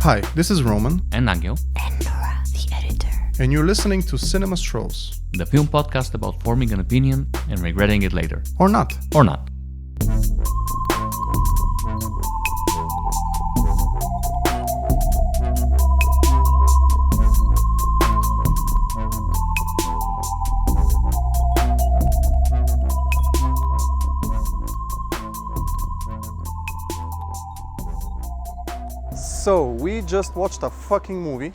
Hi, this is Roman. And Angel. And Nora, the editor. And you're listening to Cinema Strolls. The film podcast about forming an opinion and regretting it later. Or not. Or not. So, we just watched a fucking movie,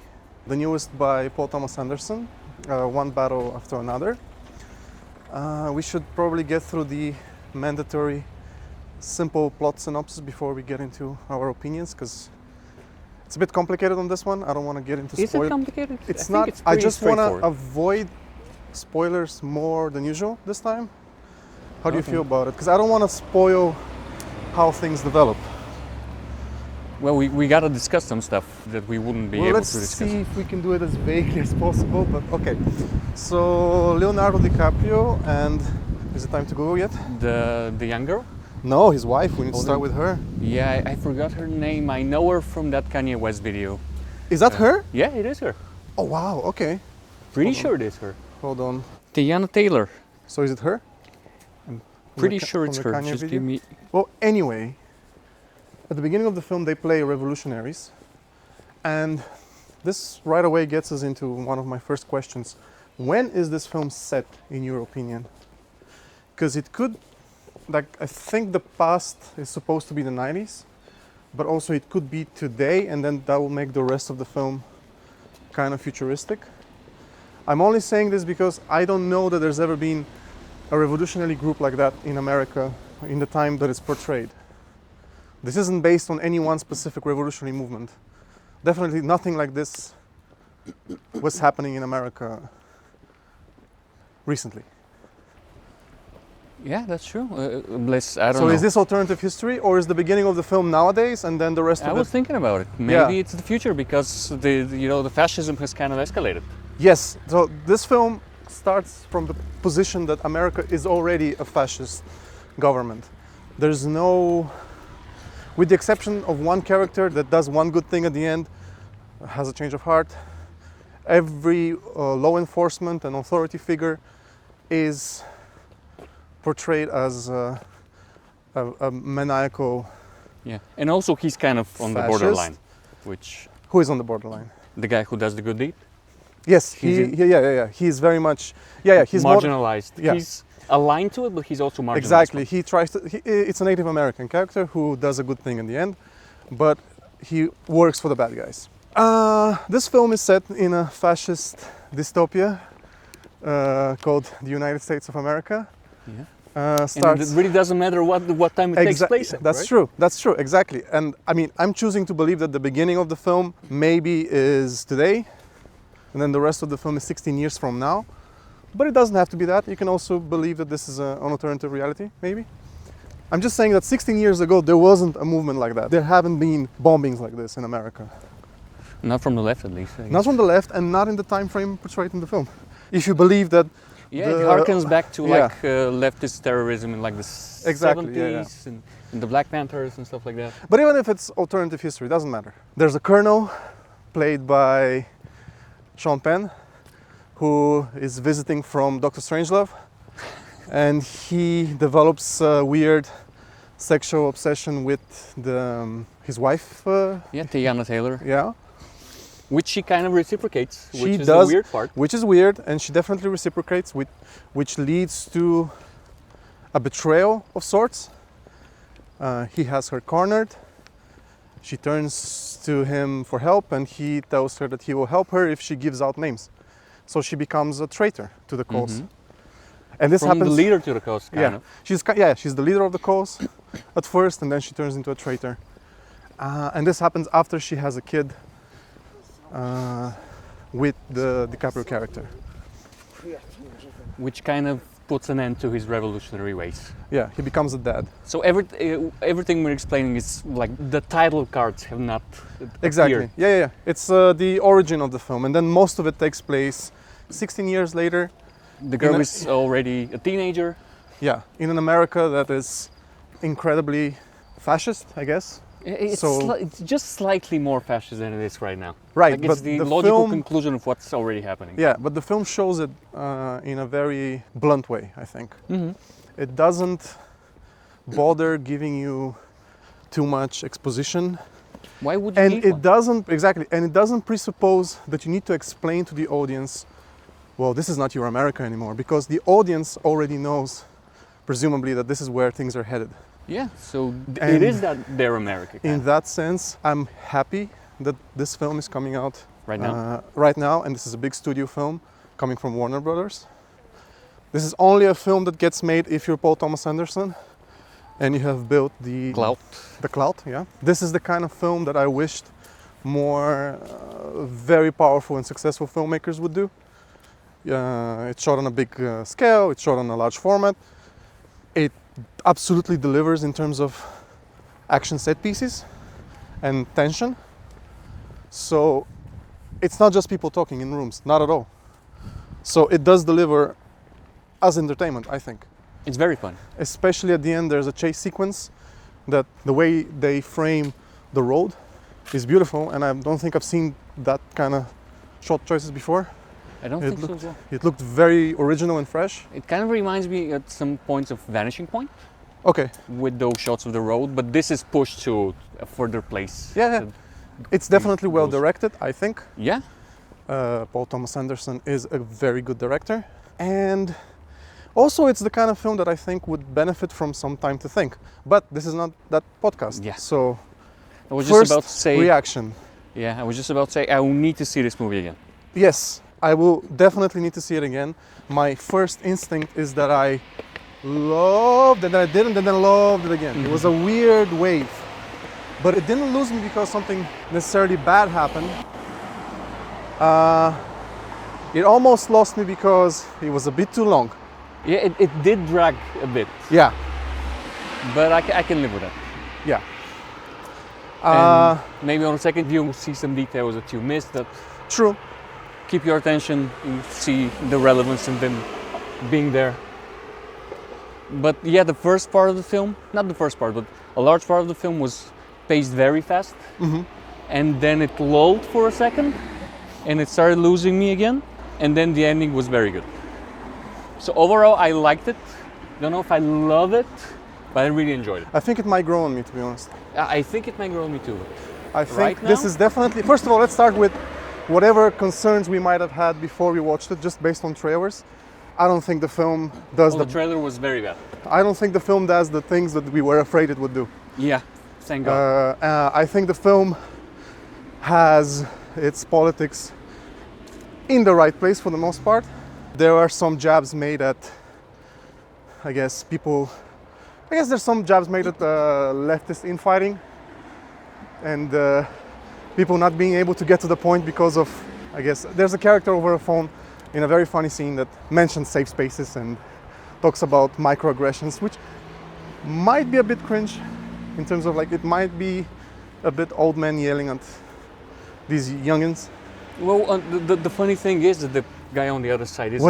the newest by Paul Thomas Anderson, one battle after another. We should probably get through the mandatory simple plot synopsis before we get into our opinions, because it's a bit complicated on this one. I don't want to get into spoilers. Is it complicated? It's I not. think it's I pretty just want to straightforward. avoid spoilers more than usual this time. How do you feel about it? Because I don't want to spoil how things develop. Well, we gotta discuss some stuff that we wouldn't be able Let's to discuss. see if we can do it as vaguely as possible, but okay. So, Leonardo DiCaprio, and is it time to go yet? The young girl? No, his wife. We need to start with her. Yeah, I forgot her name. I know her from that Kanye West video. Is that her? Yeah, it is her. Oh, wow, okay. Pretty Hold on. sure it is her. Hold on. Tiana Taylor. So, is it her? Pretty sure it's her. Kanye Just video? give me... Well, anyway, at the beginning of the film, they play revolutionaries. And this right away gets us into one of my first questions. When is this film set, in your opinion? Because it could, I think the past is supposed to be the 90s, but also it could be today, and then that will make the rest of the film kind of futuristic. I'm only saying this because I don't know that there's ever been a revolutionary group like that in America in the time that it's portrayed. This isn't based on any one specific revolutionary movement. Definitely nothing like this was happening in America recently. Yeah, that's true. I don't know. So is this alternative history, or is the beginning of the film nowadays and then the rest I of was it? thinking about it. Maybe it's the future because the fascism has kind of escalated. Yes, so this film starts from the position that America is already a fascist government. There's no, with the exception of one character that does one good thing at the end, has a change of heart, every law enforcement and authority figure is portrayed as a maniacal. Yeah, and also he's kind of on the Fascist. borderline, which Who is on the borderline? the guy who does the good deed. Yes, He's he's very much, he's marginalized. Yeah. He's aligned to it, but he's also marginalized. Exactly. He tries to. It's a Native American character who does a good thing in the end, but he works for the bad guys. This film is set in a fascist dystopia called the United States of America. Yeah. Starts. And it really doesn't matter what time it takes place at, That's right? true. That's true. Exactly. And I mean, I'm choosing to believe that the beginning of the film maybe is today, and then the rest of the film is 16 years from now. But it doesn't have to be that. You can also believe that this is an alternative reality, maybe. I'm just saying that 16 years ago, there wasn't a movement like that. There haven't been bombings like this in America. Not from the left, at least. I guess. Not from the left, and not in the time frame portrayed in the film. If you believe that... Yeah, it harkens back to yeah. leftist terrorism in like the Exactly, 70s and the Black Panthers and stuff like that. But even if it's alternative history, it doesn't matter. There's a colonel, played by Sean Penn, who is visiting from Dr. Strangelove, and he develops a weird sexual obsession with his wife. Tiana Taylor. Yeah, Which she kind of reciprocates, she which is does, the weird part. which is weird, and she definitely reciprocates, which leads to a betrayal of sorts. He has her cornered. She turns to him for help, and he tells her that he will help her if she gives out names. So she becomes a traitor to the cause. And this From happens. the leader to the cause, kind of. She's the leader of the cause at first, and then she turns into a traitor. And this happens after she has a kid with the DiCaprio character. Which kind of puts an end to his revolutionary ways. Yeah, he becomes a dad. So everything we're explaining is like the title cards have not Exactly. appeared. Yeah. It's the origin of the film, and then most of it takes place 16 years later. The girl is already a teenager. Yeah, in an America that is incredibly fascist, I guess. It's, So- it's just slightly more fascist than it is right now. Right, Like it's but the the logical film- conclusion of what's already happening. Yeah, but the film shows it in a very blunt way, I think. Hmm. It doesn't bother giving you too much exposition, Why would you and need it one? doesn't exactly, and it doesn't presuppose that you need to explain to the audience, well, this is not your America anymore, because the audience already knows, presumably, that this is where things are headed. Yeah, so it And is that their America. In that sense, I'm happy that this film is coming out Right now? right now, and this is a big studio film coming from Warner Brothers. This is only a film that gets made if you're Paul Thomas Anderson and you have built the Clout. The clout, yeah. This is the kind of film that I wished more very powerful and successful filmmakers would do. It's shot on a big scale, it's shot on a large format. It absolutely delivers in terms of action set pieces and tension. So it's not just people talking in rooms, not at all. So it does deliver as entertainment, I think. It's very fun. Especially at the end, there's a chase sequence that the way they frame the road is beautiful, and I don't think I've seen that kind of shot choices before. I don't It think so looked, as well. it looked very original and fresh. It kind of reminds me at some points of Vanishing Point Okay, with those shots of the road, but this is pushed to a further place. Yeah, yeah. So- it's definitely well Those- directed, I think. yeah? Paul Thomas Anderson is a very good director, and also it's the kind of film that I think would benefit from some time to think. But this is not that podcast. Yeah. So I was first just about to say. reaction. Yeah, I was just about to say I will need to see this movie again. Yes, I will definitely need to see it again. My first instinct is that I loved, and then I didn't, and then loved it again. It was a weird wave. But it didn't lose me because something necessarily bad happened. It almost lost me because it was a bit too long. Yeah, it did drag a bit, Yeah, but I can live with that. yeah. And maybe on a second view, you'll see some details that you missed that True. keep your attention, you see the relevance in them being there. But yeah, the first part of the film, not the first part, but a large part of the film was paced very fast. And then it lulled for a second and it started losing me again. And then the ending was very good. So overall, I liked it. Don't know if I love it, but I really enjoyed it. I think it might grow on me, to be honest. I think it might grow on me too. I think Right this now? is definitely, first of all, let's start with whatever concerns we might have had before we watched it, just based on trailers. I don't think the film does Well, the trailer was very bad. I don't think the film does the things that we were afraid it would do. Yeah, thank God. I think the film has its politics in the right place for the most part. There are some jabs made at, I guess there's some jabs made at leftist infighting and people not being able to get to the point because of, I guess, there's a character over a phone in a very funny scene that mentions safe spaces and talks about microaggressions, which might be a bit cringe in terms of like, it might be a bit old men yelling at these youngins. Well, the funny thing is that the guy on the other side is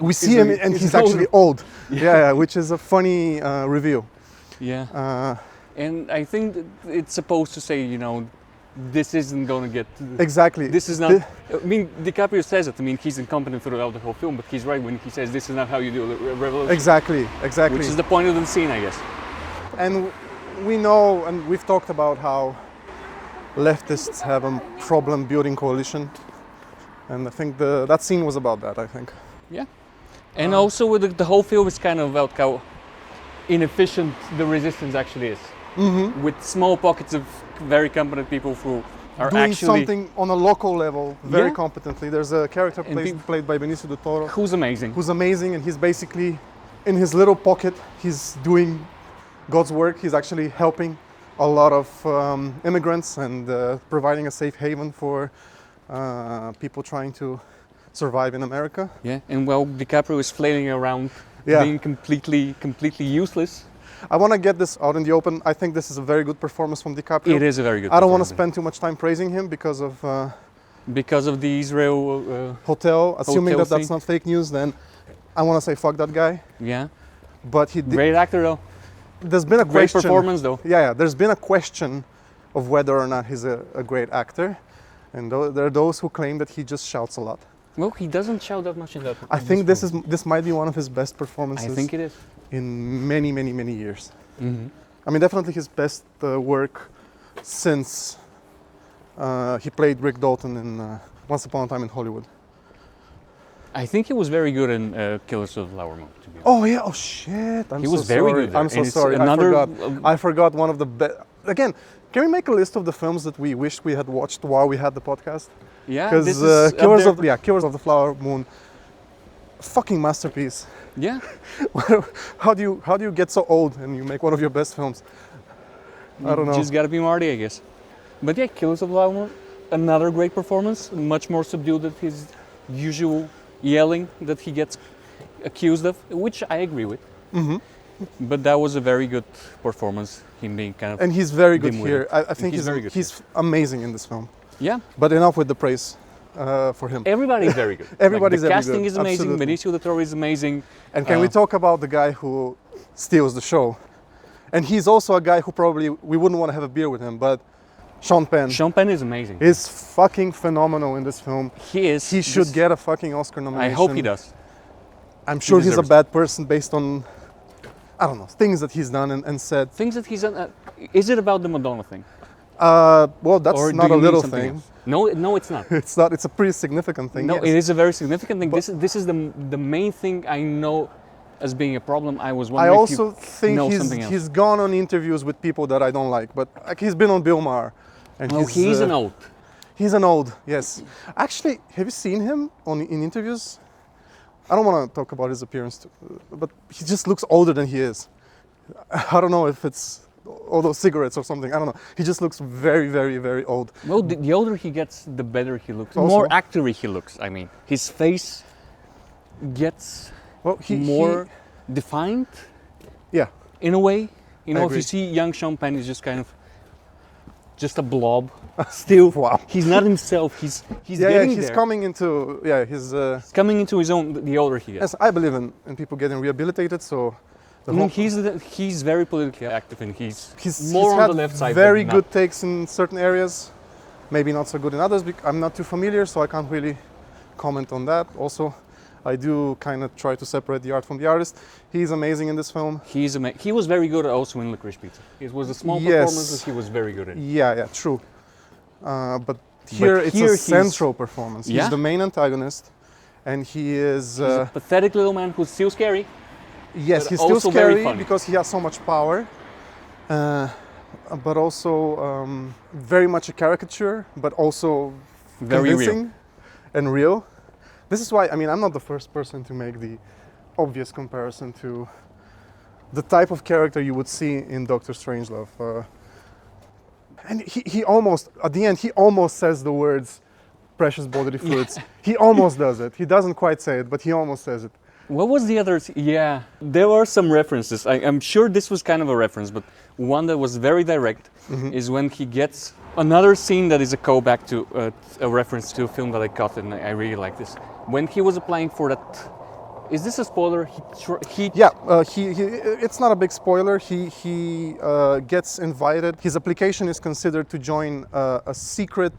We see him and he's actually old. Yeah, which is a funny reveal. Yeah. And I think that it's supposed to say, this isn't going to get... Exactly. This is not... I mean, DiCaprio says it. I mean, he's incompetent throughout the whole film, but he's right when he says this is not how you do a revolution. Exactly. Which is the point of the scene, I guess. And we know, and we've talked about how leftists have a problem building coalition. And I think that scene was about that, I think. Yeah. And also with the whole film is kind of about how inefficient the resistance actually is. Mm-hmm. With small pockets of very competent people who are doing actually... something on a local level very Yeah. competently. There's a character And played by Benicio del Toro Who's amazing. who's amazing, and he's basically in his little pocket, he's doing God's work. He's actually helping a lot of immigrants and providing a safe haven for people trying to survive in America. Yeah, and while DiCaprio is flailing around, Yeah. being completely useless. I want to get this out in the open. I think this is a very good performance from DiCaprio. It is a very good I don't want to performance. spend too much time praising him because of Because of the Israel... Hotel. Assuming Hotel that that's thing. not fake news, then I want to say fuck that guy. yeah. But he did. Great actor though. There's been a Great question. performance though. Yeah, there's been a question of whether or not he's a great actor. And there are those who claim that he just shouts a lot. Well, he doesn't shout that much in that. I think this might be one of his best performances. I think it is. In many, many, many years. Mm-hmm. I mean, definitely his best work since he played Rick Dalton in Once Upon a Time in Hollywood. I think he was very good in Killers of the Flower Moon. To be honest. Oh yeah! Oh shit! He was very good there. I'm so And it's sorry. another- I forgot one of the best. Again, can we make a list of the films that we wished we had watched while we had the podcast? Yeah, Because this is up there. Killers of the Flower Moon, fucking masterpiece. Yeah, how do you get so old and you make one of your best films? I don't know. Just gotta be Marty, I guess. But yeah, Killers of the Flower Moon, another great performance. Much more subdued than his usual yelling that he gets accused of, which I agree with. Mm-hmm. But that was a very good performance. Him being kind of And he's very good dim-witted. here. I think He's very good he's amazing in this film. yeah. But enough with the praise for him. Everybody's very good. Everybody's the very casting good, is amazing. absolutely. Benicio del Toro is amazing. And can we talk about the guy who steals the show? And he's also a guy who probably we wouldn't want to have a beer with him, but Sean Penn Sean Penn is amazing. is fucking phenomenal in this film. He is. He should This- get a fucking Oscar I nomination. hope he does. I'm sure he's a deserves it. bad person based on, I don't know, things that he's done and said. Things that he's done. Is it about the Madonna thing? Well, that's Or do not you a mean little something thing. else? No, it's not. It's not. It's a pretty significant thing. No, yes. it is a very significant thing. This is the main thing I know as being a problem. I was I wondering also if you think know something else. he's gone on interviews with people that I don't like, but like he's been on Bill Maher, and Oh, he's an old. He's an old, yes. Actually, have you seen him in interviews? I don't want to talk about his appearance, but he just looks older than he is. I don't know if it's all those cigarettes or something. I don't know. He just looks very, very, very old. Well, the older he gets, the better he looks. Also- More actory he looks. I mean, his face gets Well, more defined yeah. in a way. You know, if agree. you see young Sean Penn, he's just kind of just a blob. Still, Wow. he's not himself. He's Yeah, getting he's there. coming into, his, He's coming into his own. The older he gets. yes, I believe in people getting rehabilitated, so the I mean, whole, he's very politically active and he's he's more had on the left side. very but good takes in certain areas, maybe not so good in others. I'm not too familiar, so I can't really comment on that. Also, I do kind of try to separate the art from the artist. He's amazing in this film. He was very good also in Licorice Pizza. It was a small Yes. performance that he was very good in. Yeah, true. But here it's here a he's- central performance. Yeah? He's the main antagonist, and he is. He's a pathetic little man who's still scary. Yes, But he's still also very scary funny. because he has so much power, but also very much a caricature, but also Very convincing real. and real. This is why, I mean, I'm not the first person to make the obvious comparison to the type of character you would see in Doctor Strangelove. And he almost, at the end, he almost says the words precious bodily fluids. He almost does it. He doesn't quite say it, but he almost says it. What was the other? Yeah, there were some references. I'm sure this was kind of a reference, but one that was very direct is when he gets another scene that is a callback to a reference to a film that I caught, and I really like this. When he was applying for that, is this a spoiler? Yeah, it's not a big spoiler. He gets invited. His application is considered to join a secret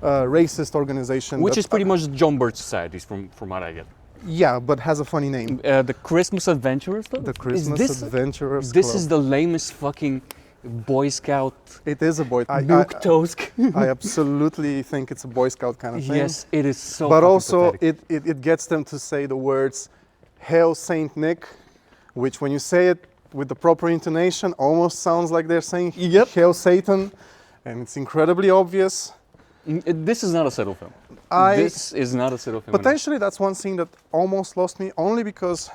racist organization. which that- is pretty much John Birch Societies, from what I get. Yeah, but has a funny name. The Christmas Adventurers, though? The Christmas Adventurers This Club. is the lamest fucking Boy Scout It is a boy. Milk Toast. I absolutely think it's a Boy Scout kind of thing. Yes, it is so. But fucking also, pathetic. it gets them to say the words "Hail Saint Nick," which, when you say it with the proper intonation, almost sounds like they're saying Yep. "Hail Satan," and it's incredibly obvious. This is not a subtle film. I- This is not a subtle film. at all. Potentially, that's one scene that almost lost me, only because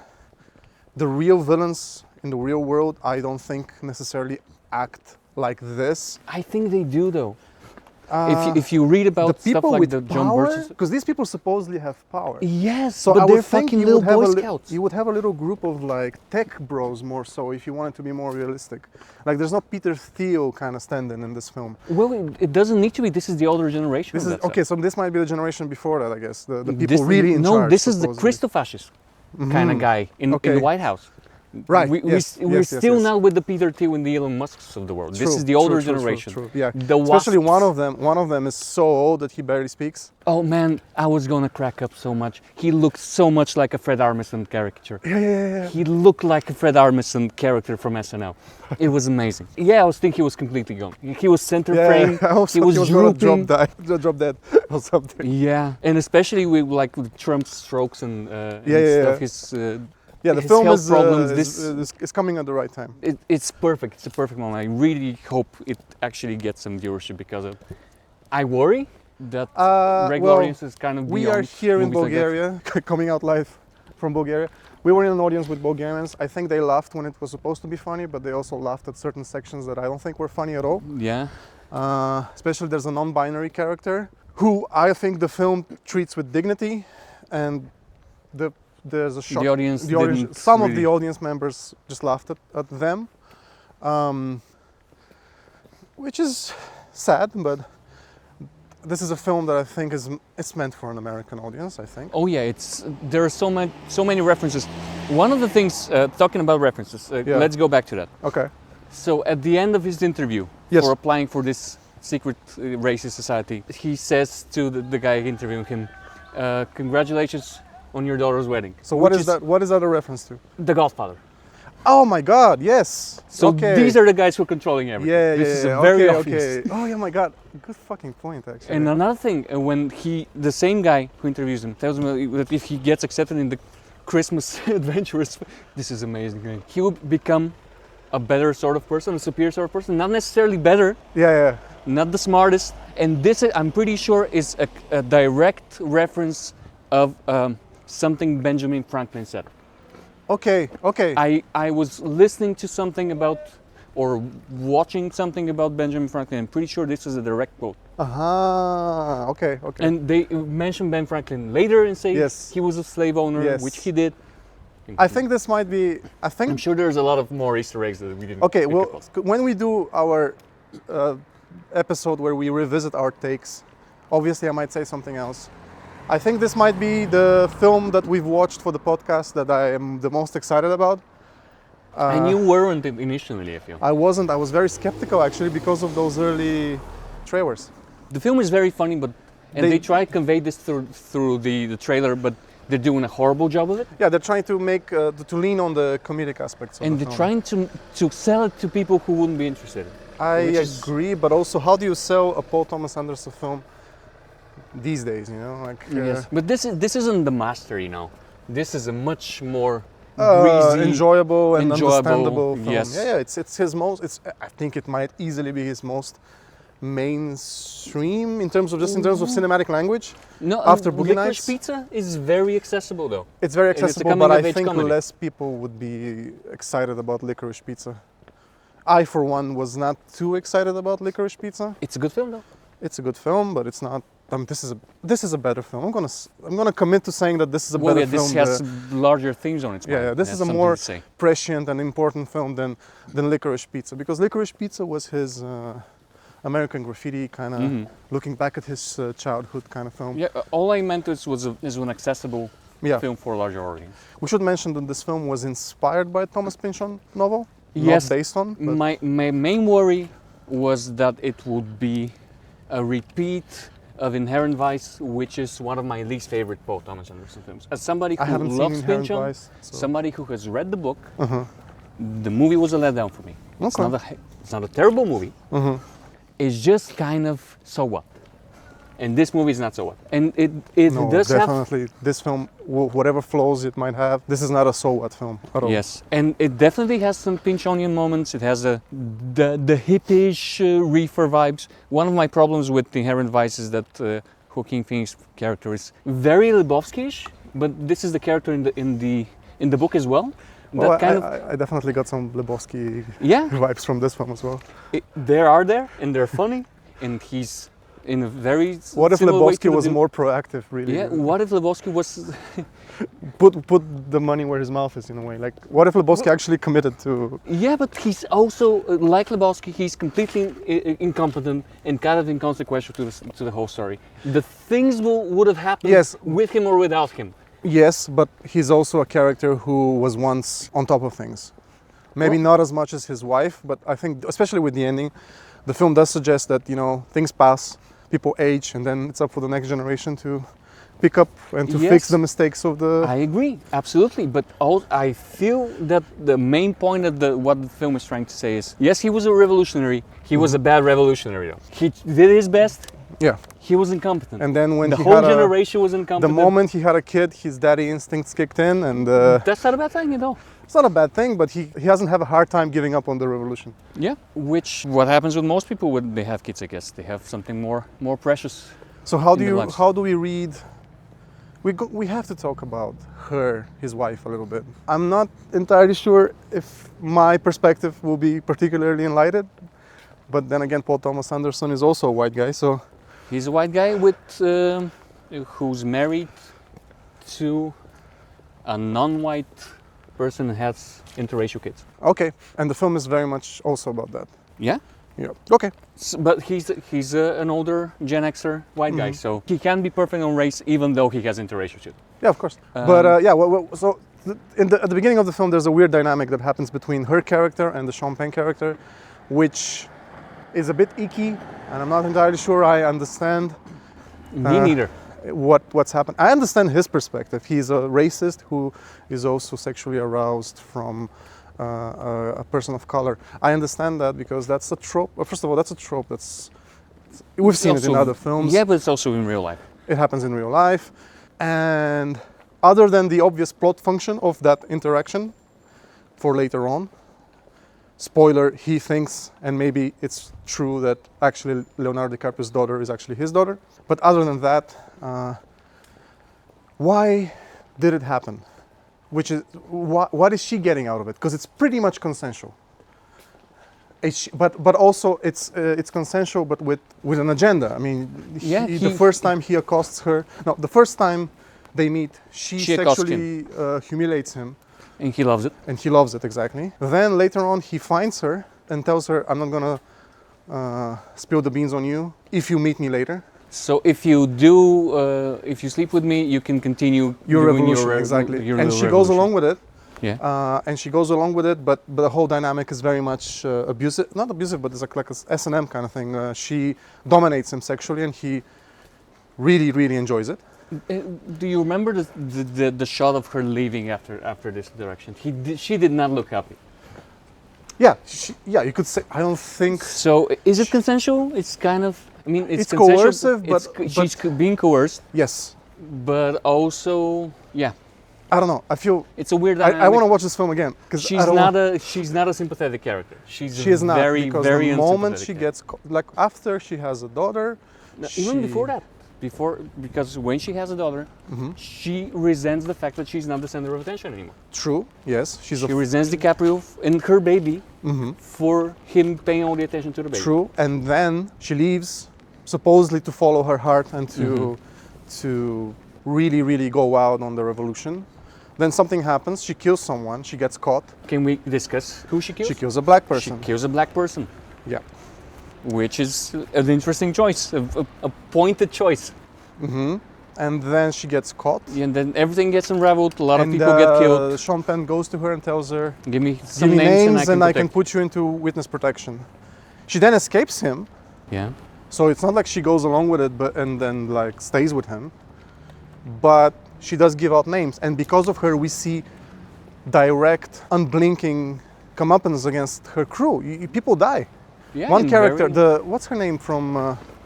the real villains in the real world, I don't think necessarily act like this. I think they do, though. If you read about The people stuff like with the John power, Birch's, because these people supposedly have power. yes, So but I they're would think fucking you little would have Boy a Scouts. you would have a little group of like tech bros more so if you wanted to be more realistic. Like there's not Peter Thiel kind of stand-in in this film. Well, it doesn't need to be. This is the older generation. This of is that okay. stuff. So this might be the generation before that, I guess. The people This- really in no, charge. this is the supposedly. Christofascist kind of guy in Okay. the White House. Right, We're yes, still yes. not with the Peter Thiel and the Elon Musks of the world. This True, is the older true, generation. True. Yeah, The especially wasps. one of them is so old that he barely speaks. Oh man, I was gonna crack up so much. He looked so much like a Fred Armisen caricature. Yeah. He looked like a Fred Armisen character from SNL. It was amazing. Yeah, I was thinking he was completely gone. He was center frame. I also He was gonna drooping. drop dead or something. Yeah, and especially with Trump's strokes and stuff. His The his film health is, problems. is coming at the right time. It's perfect. It's a perfect moment. I really hope it actually gets some viewership because of. I worry that regular audiences kind of. We are here in movies like that. Bulgaria, coming out live from Bulgaria. We were in an audience with Bulgarians. I think they laughed when it was supposed to be funny, but they also laughed at certain sections that I don't think were funny at all. Yeah. Especially there's a non-binary character who I think the film treats with dignity, and there's a shock. The audience didn't some of really- the audience members just laughed at them, which is sad, but this is a film that I think it's meant for an American audience, I think. Oh yeah, there are so many references. One of the things talking about references. Let's go back to that. Okay. So at the end of his interview Yes. for applying for this secret racist society, he says to the guy interviewing him, "Congratulations on your daughter's wedding." So what which is that? What is that a reference to? The Godfather. Oh my God! Yes. So okay. these are the guys who are controlling everything. This is a very obvious. Okay. Oh yeah, my God! Good fucking point, actually. And another thing, when the same guy who interviews him tells him that if he gets accepted in the Christmas adventurers, this is amazing. Right? He will become a better sort of person, a superior sort of person. Not necessarily better, Yeah. not the smartest. And this, I'm pretty sure, is a direct reference of something Benjamin Franklin said. Okay. I was listening to something about, or watching something about Benjamin Franklin. I'm pretty sure this is a direct quote. Okay. And they mention Ben Franklin later and say Yes. he was a slave owner, Yes. which he did. I think this might be. I'm sure there's a lot of more Easter eggs that we didn't. Okay. pick Well, up on. when we do our episode where we revisit our takes, obviously I might say something else. I think this might be the film that we've watched for the podcast that I am the most excited about. And you weren't initially, I feel. I wasn't. I was very skeptical actually because of those early trailers. The film is very funny, but They- they try to convey this through the trailer, but they're doing a horrible job of it. Yeah, they're trying to make to lean on the comedic aspects of And the they're film. trying to sell it to people who wouldn't be interested. I which is- agree, but also how do you sell a Paul Thomas Anderson film these days? You know, like Yes, but this isn't the master, you know. This is a much more breezy, enjoyable and enjoyable, understandable film. yes. Yeah, it's his most. I think it might easily be his most mainstream in terms of cinematic language. No, after Boogie Licorice Nights. Pizza is very accessible though. It's very it's a accessible, but I coming-of-age think comedy. less people would be excited about Licorice Pizza. I, for one, was not too excited about Licorice Pizza. It's a good film though. It's a good film, but it's not. This is a better film. I'm gonna commit to saying that this is a better film. This has larger themes on its mind. Yeah, this That's is a something more to say. prescient and important film than Licorice Pizza, because Licorice Pizza was his American Graffiti kind of looking back at his childhood kind of film. Yeah, all I meant is an accessible Yeah. film for a larger audience. We should mention that this film was inspired by a Thomas Pynchon novel, Yes. not based on. But My main worry was that it would be a repeat of Inherent Vice, which is one of my least favorite Paul Thomas Anderson films. As somebody I who haven't seen loves Inherent Pynchon, Vice, so- somebody who has read the book, the movie was a letdown for me. Okay. It's not a terrible movie. It's just kind of so what. And this movie is not so what. And it No, does have definitely this film, whatever flaws it might have, this is not a so what film at all. Yes, and it definitely has some Pynchonian moments. It has the hippish reefer vibes. One of my problems with Inherent Vice is that Joaquin Phoenix's character is very Lebowski-ish, but this is the character in the book as well. Well, That kind I definitely got some Lebowski yeah, vibes from this film as well. there and they're funny, and he's in a very What if similar way Lebowski to the was dude. more proactive, really? Yeah, what if Lebowski was Put the money where his mouth is, in a way. Like, what if Lebowski actually committed to? Yeah, but he's also, like Lebowski, he's completely incompetent and kind of inconsequential to the whole story. The things would have happened Yes. with him or without him. Yes, but he's also a character who was once on top of things. Maybe Well- not as much as his wife, but I think, especially with the ending, the film does suggest that, you know, things pass, people age, and then it's up for the next generation to pick up and to Yes. fix the mistakes of the... I agree, absolutely. But I feel that the main point of what the film is trying to say is, yes, he was a revolutionary. He was a bad revolutionary, though. He did his best. Yeah. He was incompetent. And then when the he whole had generation was the incompetent. moment he had a kid, his daddy instincts kicked in, and That's not a bad thing, you know. it's not a bad thing, but he doesn't have a hard time giving up on the revolution. Yeah, which what happens with most people when they have kids, I guess. They have something more precious. So how In their lives. how do we read? We have to talk about her, his wife, a little bit. I'm not entirely sure if my perspective will be particularly enlightened, but then again, Paul Thomas Anderson is also a white guy, so He's a white guy with who's married to a non-white person who has interracial kids. okay. And the film is very much also about that. Yeah, Yeah. Okay. but he's an older Gen Xer white guy, so he can be perfect on race even though he has interracial shit. Yeah, of course. But yeah, so at the beginning of the film, there's a weird dynamic that happens between her character and the Sean Penn character, which is a bit icky, and I'm not entirely sure I understand Me neither. what's happened. I understand his perspective. He's a racist who is also sexually aroused from a person of color. I understand that because that's a trope. Well, first of all, that's a trope we've seen it in other films. Yeah, but it's also in real life. It happens in real life. And other than the obvious plot function of that interaction for later on, spoiler, he thinks, and maybe it's true, that actually Leonardo DiCaprio's daughter is actually his daughter. But other than that, why did it happen? Which is, what is she getting out of it? Because it's pretty much consensual. But also it's consensual, but with an agenda. I mean, the first time he accosts her, no, the first time they meet, she sexually humiliates him. And he loves it. And he loves it, exactly. Then later on, he finds her and tells her, I'm not gonna spill the beans on you if you meet me later. So if you sleep with me, you can continue Your doing revolution, your, exactly. your And little she goes revolution. along with it. Yeah. And she goes along with it, but the whole dynamic is very much abusive. Not abusive, but it's like a S&M kind of thing. She dominates him sexually, and he really, really enjoys it. Do you remember the shot of her leaving after this interaction? She did not look happy. Yeah, you could say. I don't think. So is it consensual? It's kind of. I mean, it's coercive, she's being coerced. Yes. But also, yeah. I don't know. I feel it's a weird dynamic. I want to watch this film again because she's not a sympathetic character. She is not, very because very the moment unsympathetic she character. gets like after she has a daughter, Even before that. Because when she has a daughter, she resents the fact that she's not the center of attention anymore. True. Yes, she resents DiCaprio and her baby for him paying all the attention to the baby. True. And then she leaves, supposedly to follow her heart and to really, really go out on the revolution. Then something happens. She kills someone. She gets caught. Can we discuss who she kills? She kills a black person. She kills a black person. Yeah. Which is an interesting choice, a pointed choice. And then she gets caught. And then everything gets unraveled. A lot of people get killed. Sean Penn goes to her and tells her, "Give me some "Give me names, and I can put you into witness protection." She then escapes him. Yeah. So it's not like she goes along with it, and then like stays with him. But she does give out names, and because of her, we see direct, unblinking comeuppance against her crew. People die. Yeah, One character, what's her name from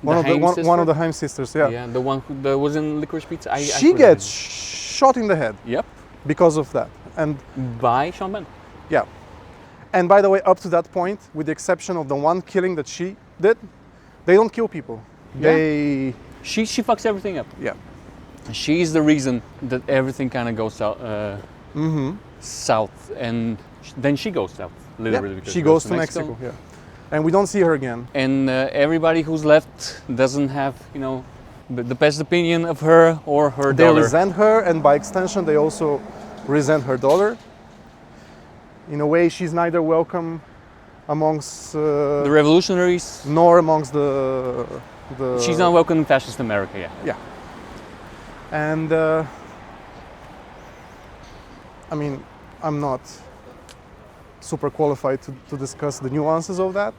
one of the Haim sisters? Yeah. Yeah, the one who was in Licorice Pizza. She gets shot in the head. Yep. Because of that, and by Sean Penn. Yeah. And by the way, up to that point, with the exception of the one killing that she did, they don't kill people. Yeah. She fucks everything up. Yeah. She's the reason that everything kind of goes south, and then she goes south, literally. Yeah. She goes to Mexico. Yeah. And we don't see her again. And everybody who's left doesn't have, the best opinion of her or her daughter. They resent her, and by extension, they also resent her daughter. In a way, she's neither welcome amongst the revolutionaries, nor amongst the. She's not welcome in fascist America. Yeah. Yeah. And I mean, I'm not super qualified to discuss the nuances of that.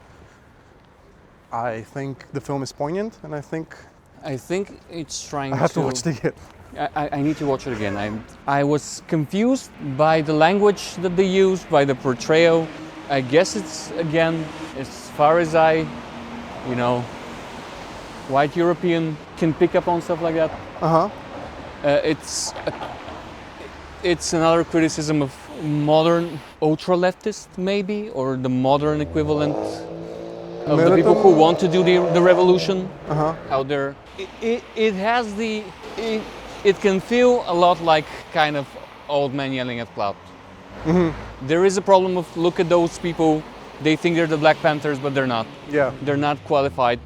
I think the film is poignant, and I think it's trying I have to watch it again. I need to watch it again. I was confused by the language that they used, by the portrayal. I guess it's, again, as far as white European can pick up on stuff like that. Uh-huh. It's another criticism of modern ultra-leftist, maybe, or the modern equivalent of the people who want to do the revolution. Uh-huh. How they're it can feel a lot like kind of old man yelling at cloud. Mm-hmm. There is a problem of, look at those people, they think they're the Black Panthers, but they're not. Yeah. They're not qualified.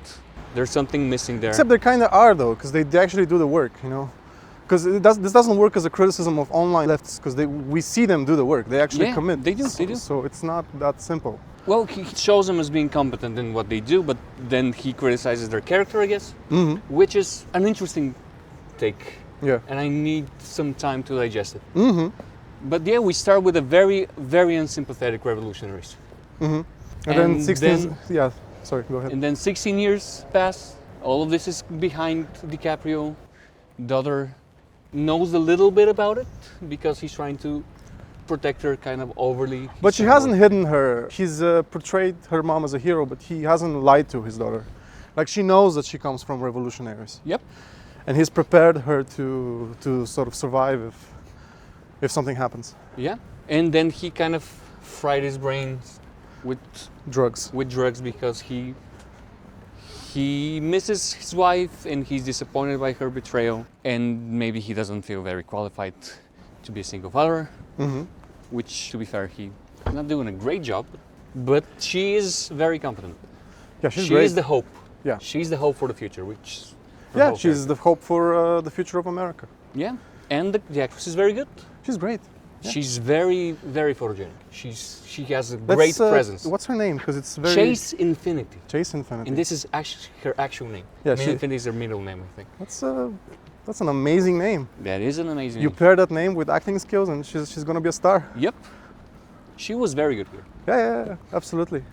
There's something missing there. Except they kind of are, though, because they actually do the work, you know. Because this doesn't work as a criticism of online leftists, because we see them do the work. They actually commit. They do. So it's not that simple. Well, he shows them as being competent in what they do, but then he criticizes their character, I guess, which is an interesting take. Yeah. And I need some time to digest it. Mm-hmm. But yeah, we start with a very, very unsympathetic revolutionaries. Mm-hmm. And then 16. Yeah. Sorry. Go ahead. And then 16 years pass. All of this is behind DiCaprio. Daughter knows a little bit about it because he's trying to protect her kind of overly. But she hasn't hidden her. He's portrayed her mom as a hero, but he hasn't lied to his daughter. Like, she knows that she comes from revolutionaries. Yep. And he's prepared her to sort of survive if something happens. Yeah. And then he kind of fried his brains with drugs. Because he misses his wife and he's disappointed by her betrayal, and maybe he doesn't feel very qualified to be a single father. Mm-hmm. Which, to be fair, he's not doing a great job, but she is very competent. Yeah, she's great. She is the hope. Yeah. She's the hope for the future, which. Yeah, she's the hope for the future of America. Yeah, and the actress is very good. She's great. Yeah. She's very, very photogenic. She has a great presence. What's her name? Because it's very Chase Infinity. Chase Infinity. And this is actually her actual name. Yeah, Infinity is her middle name, I think. That's an amazing name. That is an amazing You name. pair that name with acting skills, and she's gonna be a star. Yep. She was very good here. Yeah, absolutely.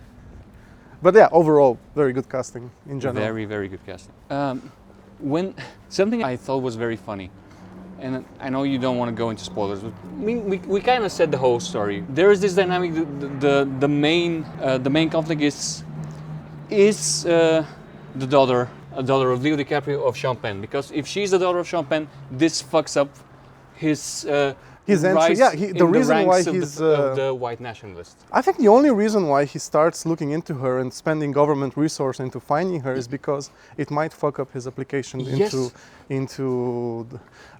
But yeah, overall, very good casting in general. Very, very good casting. When something I thought was very funny, and I know you don't want to go into spoilers, but we kind of said the whole story. There is this dynamic. The main conflict is the daughter, a daughter of Leo DiCaprio of Champagne, because if she's the daughter of Champagne, this fucks up his entry. rise Yeah, in the reason why ranks he's of the white nationalists. I think the only reason why he starts looking into her and spending government resource into finding her is because it might fuck up his application into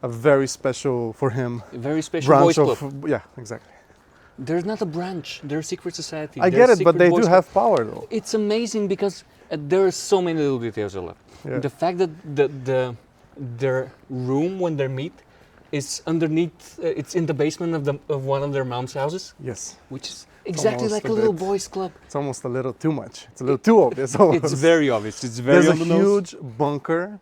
a very special for him. A very special branch boys of club. yeah, exactly. There's not a branch. There's a secret society. I get it, but they do have power though. It's amazing because there are so many little details left. Yeah. The fact that their room when they meet is underneath. It's in the basement of one of their mom's houses. Yes. Which is exactly like a little boys' club. It's almost a little too much. It's a little too obvious. Almost. It's very obvious. It's very There's on a the nose. huge bunker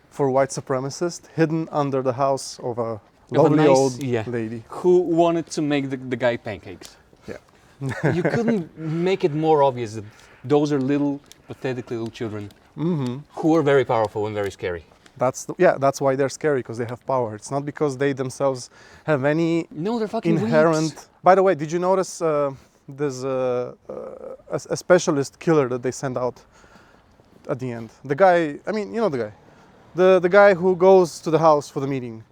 for white supremacists hidden under the house of a Of a lovely nice- old yeah. lady. Who wanted to make the guy pancakes. Yeah. You couldn't make it more obvious that those are little, pathetic little children who are very powerful and very scary. That's why they're scary, because they have power. It's not because they themselves have any No, they're fucking inherent. weeds. By the way, did you notice there's a specialist killer that they send out at the end? The guy, I mean, you know the guy, the guy who goes to the house for the meeting,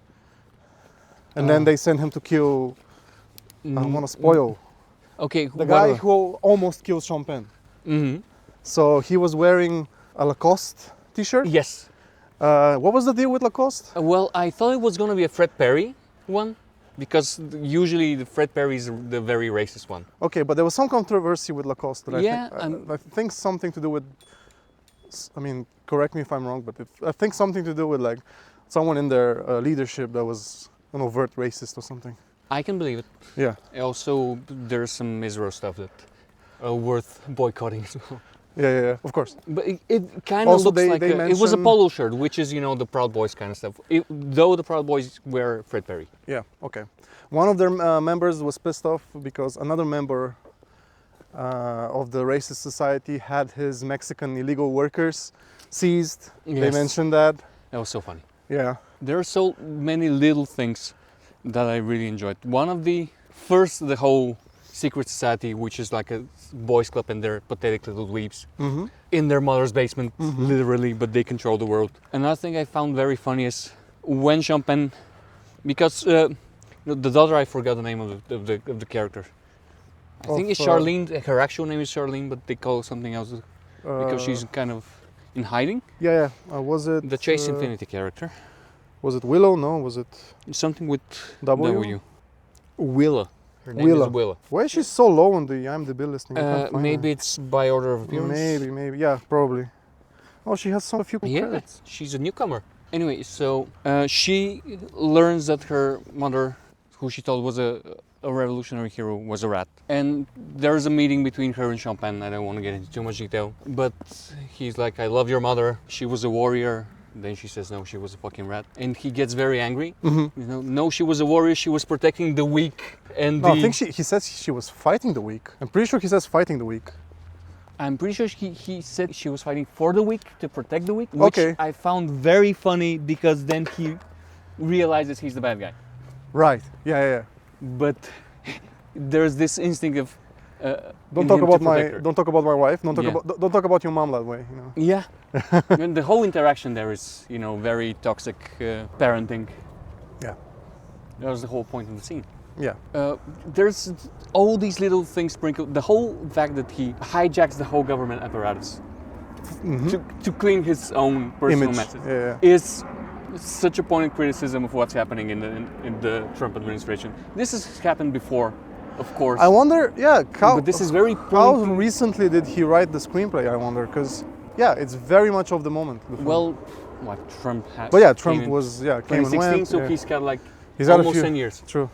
and then they send him to kill. I don't want to spoil. Okay, The guy who almost kills Champagne. So he was wearing a Lacoste t-shirt. Yes. What was the deal with Lacoste? Well, I thought it was going to be a Fred Perry one, because usually the Fred Perry is the very racist one. Okay, but there was some controversy with Lacoste. That Yeah, I think something to do with. I mean, correct me if I'm wrong, but I think something to do with like someone in their leadership that was an overt racist or something. I can believe it. Yeah. Also, there's some Israel stuff that are worth boycotting as well. Yeah, of course. But it kind of Also, looks they- like they it was a mention- polo shirt, which is, you know, the Proud Boys kind of stuff. Though the Proud Boys were Fred Perry. Yeah, okay. One of their members was pissed off because another member of the racist society had his Mexican illegal workers seized. They Yes. mentioned that. That was so funny. Yeah. There are so many little things that I really enjoyed. One of the whole secret society, which is like a boys club and they're pathetic little dweebs Mm-hmm. in their mother's basement, literally, but they control the world. Another thing I found very funny is when Champagne, because the daughter, I forgot the name of the character. I think it's Charlene. Her actual name is Charlene, but they call her something else because she's kind of in hiding. Yeah. Was it The Chase Infinity character. Was it Willow? No. Was it Something with W? Willa. Her name Willa. is Willa. Why is she so low on the IMDb listing? I can't find Maybe her. it's by order of appearance. Maybe. Yeah, probably. Oh, she has a few Yeah, credits. she's a newcomer. Anyway, so she learns that her mother, who she thought was a revolutionary hero, was a rat. And there's a meeting between her and Champagne. I don't want to get into too much detail. But he's like, I love your mother. She was a warrior. Then she says, no, she was a fucking rat. And he gets very angry. Mm-hmm. You know, no, she was a warrior. She was protecting the weak. And No, I think he says she was fighting the weak. I'm pretty sure he says fighting the weak. I'm pretty sure he said she was fighting for the weak, to protect the weak, which Okay. I found very funny because then he realizes he's the bad guy. Right. Yeah. But there's this instinct of Don't in talk him about to my. protect her. Don't talk about my wife. Don't talk Yeah. about. Don't talk about your mom that way. You know. Yeah. And the whole interaction there is, you know, very toxic parenting. Yeah. That was the whole point of the scene. Yeah. There's all these little things sprinkled. The whole fact that he hijacks the whole government apparatus to clean his own personal Image. message Yeah. is such a pointed criticism of what's happening in the Trump administration. This has happened before, of course. I wonder. Yeah. How, but this is very How pointed. recently did he write the screenplay? I wonder, because yeah, it's very much of the moment. the film. Well, what Trump has. but yeah, came Trump in was came and 2016, went. so yeah. he's got like He's got a almost few- 10 years True.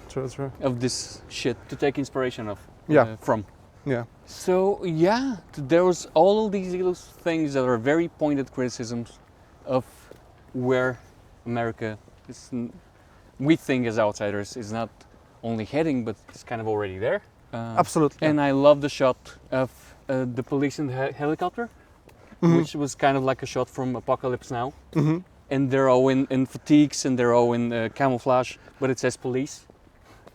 of this shit to take inspiration of. Yeah. From. Yeah. So yeah, there was all of these little things that are very pointed criticisms of where America is, we think as outsiders, is not only heading, but it's kind of already there. Absolutely. And I love the shot of the police in the helicopter, which was kind of like a shot from Apocalypse Now. Mm-hmm. And they're all in fatigues and they're all in camouflage, but it says police.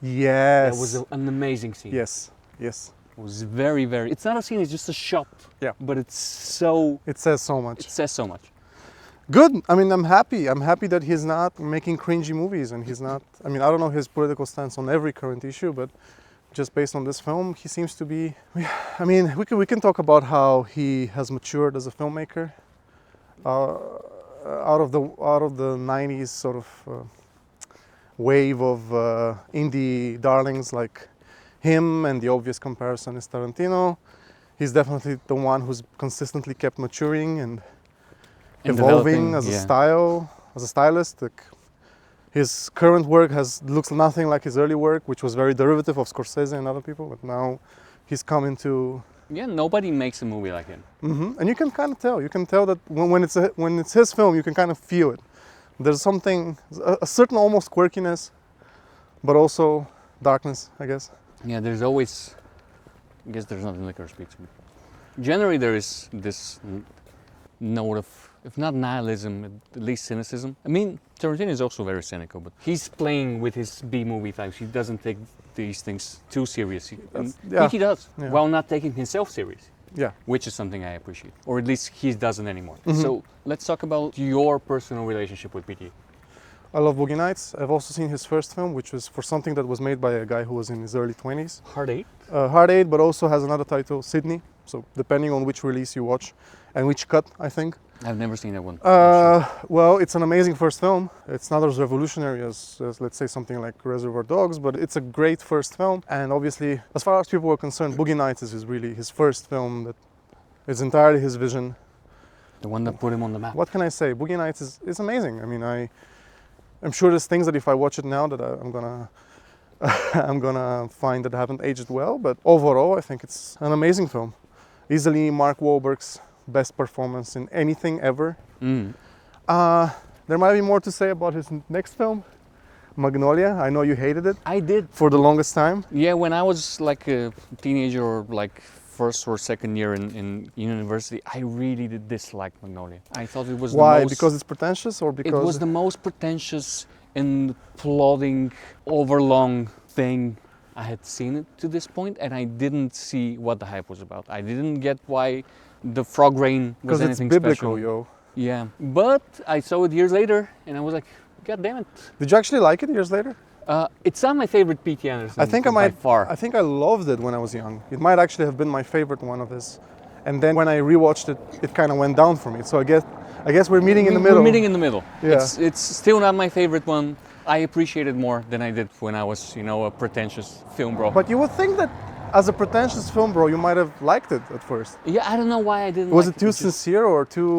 Yes. That was an amazing scene. Yes. It was very, very. It's not a scene; it's just a shot. Yeah. But it's so. It says so much. It says so much. Good. I mean, I'm happy. I'm happy that he's not making cringy movies, and he's not. I mean, I don't know his political stance on every current issue, but just based on this film, he seems to be. I mean, we can talk about how he has matured as a filmmaker. Out of the '90s sort of wave of indie darlings like him, and the obvious comparison is Tarantino. He's definitely the one who's consistently kept maturing and evolving developing, as a yeah. style, as a stylist. Like, his current work looks nothing like his early work, which was very derivative of Scorsese and other people. But now he's come into. Yeah, nobody makes a movie like him. And you can kind of tell. You can tell that when it's his film, you can kind of feel it. There's something, a certain almost quirkiness, but also darkness, I guess. Yeah, there's always. I guess there's nothing liquor speaks. Generally, there is this note of, if not nihilism, at least cynicism. I mean, Tarantino is also very cynical, but he's playing with his B-movie types. He doesn't take these things too seriously. yeah. He does, Yeah. while not taking himself serious. Yeah. Which is something I appreciate, or at least he doesn't anymore. So let's talk about your personal relationship with PT. I love Boogie Nights. I've also seen his first film, which was for something that was made by a guy who was in his early 20s. Heart 8? Hard 8, but also has another title, Sydney. So depending on which release you watch and which cut, I think. I've never seen that one. Well, it's an amazing first film. It's not as revolutionary as let's say something like Reservoir Dogs, but it's a great first film. And obviously, as far as people are concerned, Boogie Nights is really his first film that is entirely his vision. The one that put him on the map. What can I say? Boogie Nights is amazing. I mean, I'm sure there's things that if I watch it now that I'm gonna find that haven't aged well, but overall I think it's an amazing film. Easily Mark Wahlberg's best performance in anything ever. Mm. There might be more to say about his next film, Magnolia. I know you hated it I did. for the longest time. Yeah, when I was like a teenager or like first or second year in university, I really did dislike Magnolia. I thought it was Why? the most... Because it's pretentious, or It because was the most pretentious and plodding, overlong thing I had seen it to this point, and I didn't see what the hype was about. I didn't get why the frog rain was it's anything biblical, special. yo. Yeah, but I saw it years later, and I was like, God damn it! Did you actually like it years later? It's not my favorite P.T. Anderson. I think I by might. far. I think I loved it when I was young. It might actually have been my favorite one of his. And then when I rewatched it, it kind of went down for me. So I guess we're meeting in the middle. We're meeting in the middle. Yeah. It's still not my favorite one. I appreciate it more than I did when I was, a pretentious film bro. But you would think that as a pretentious film bro, you might have liked it at first. Yeah, I don't know why I didn't. Was like it too Just- sincere or too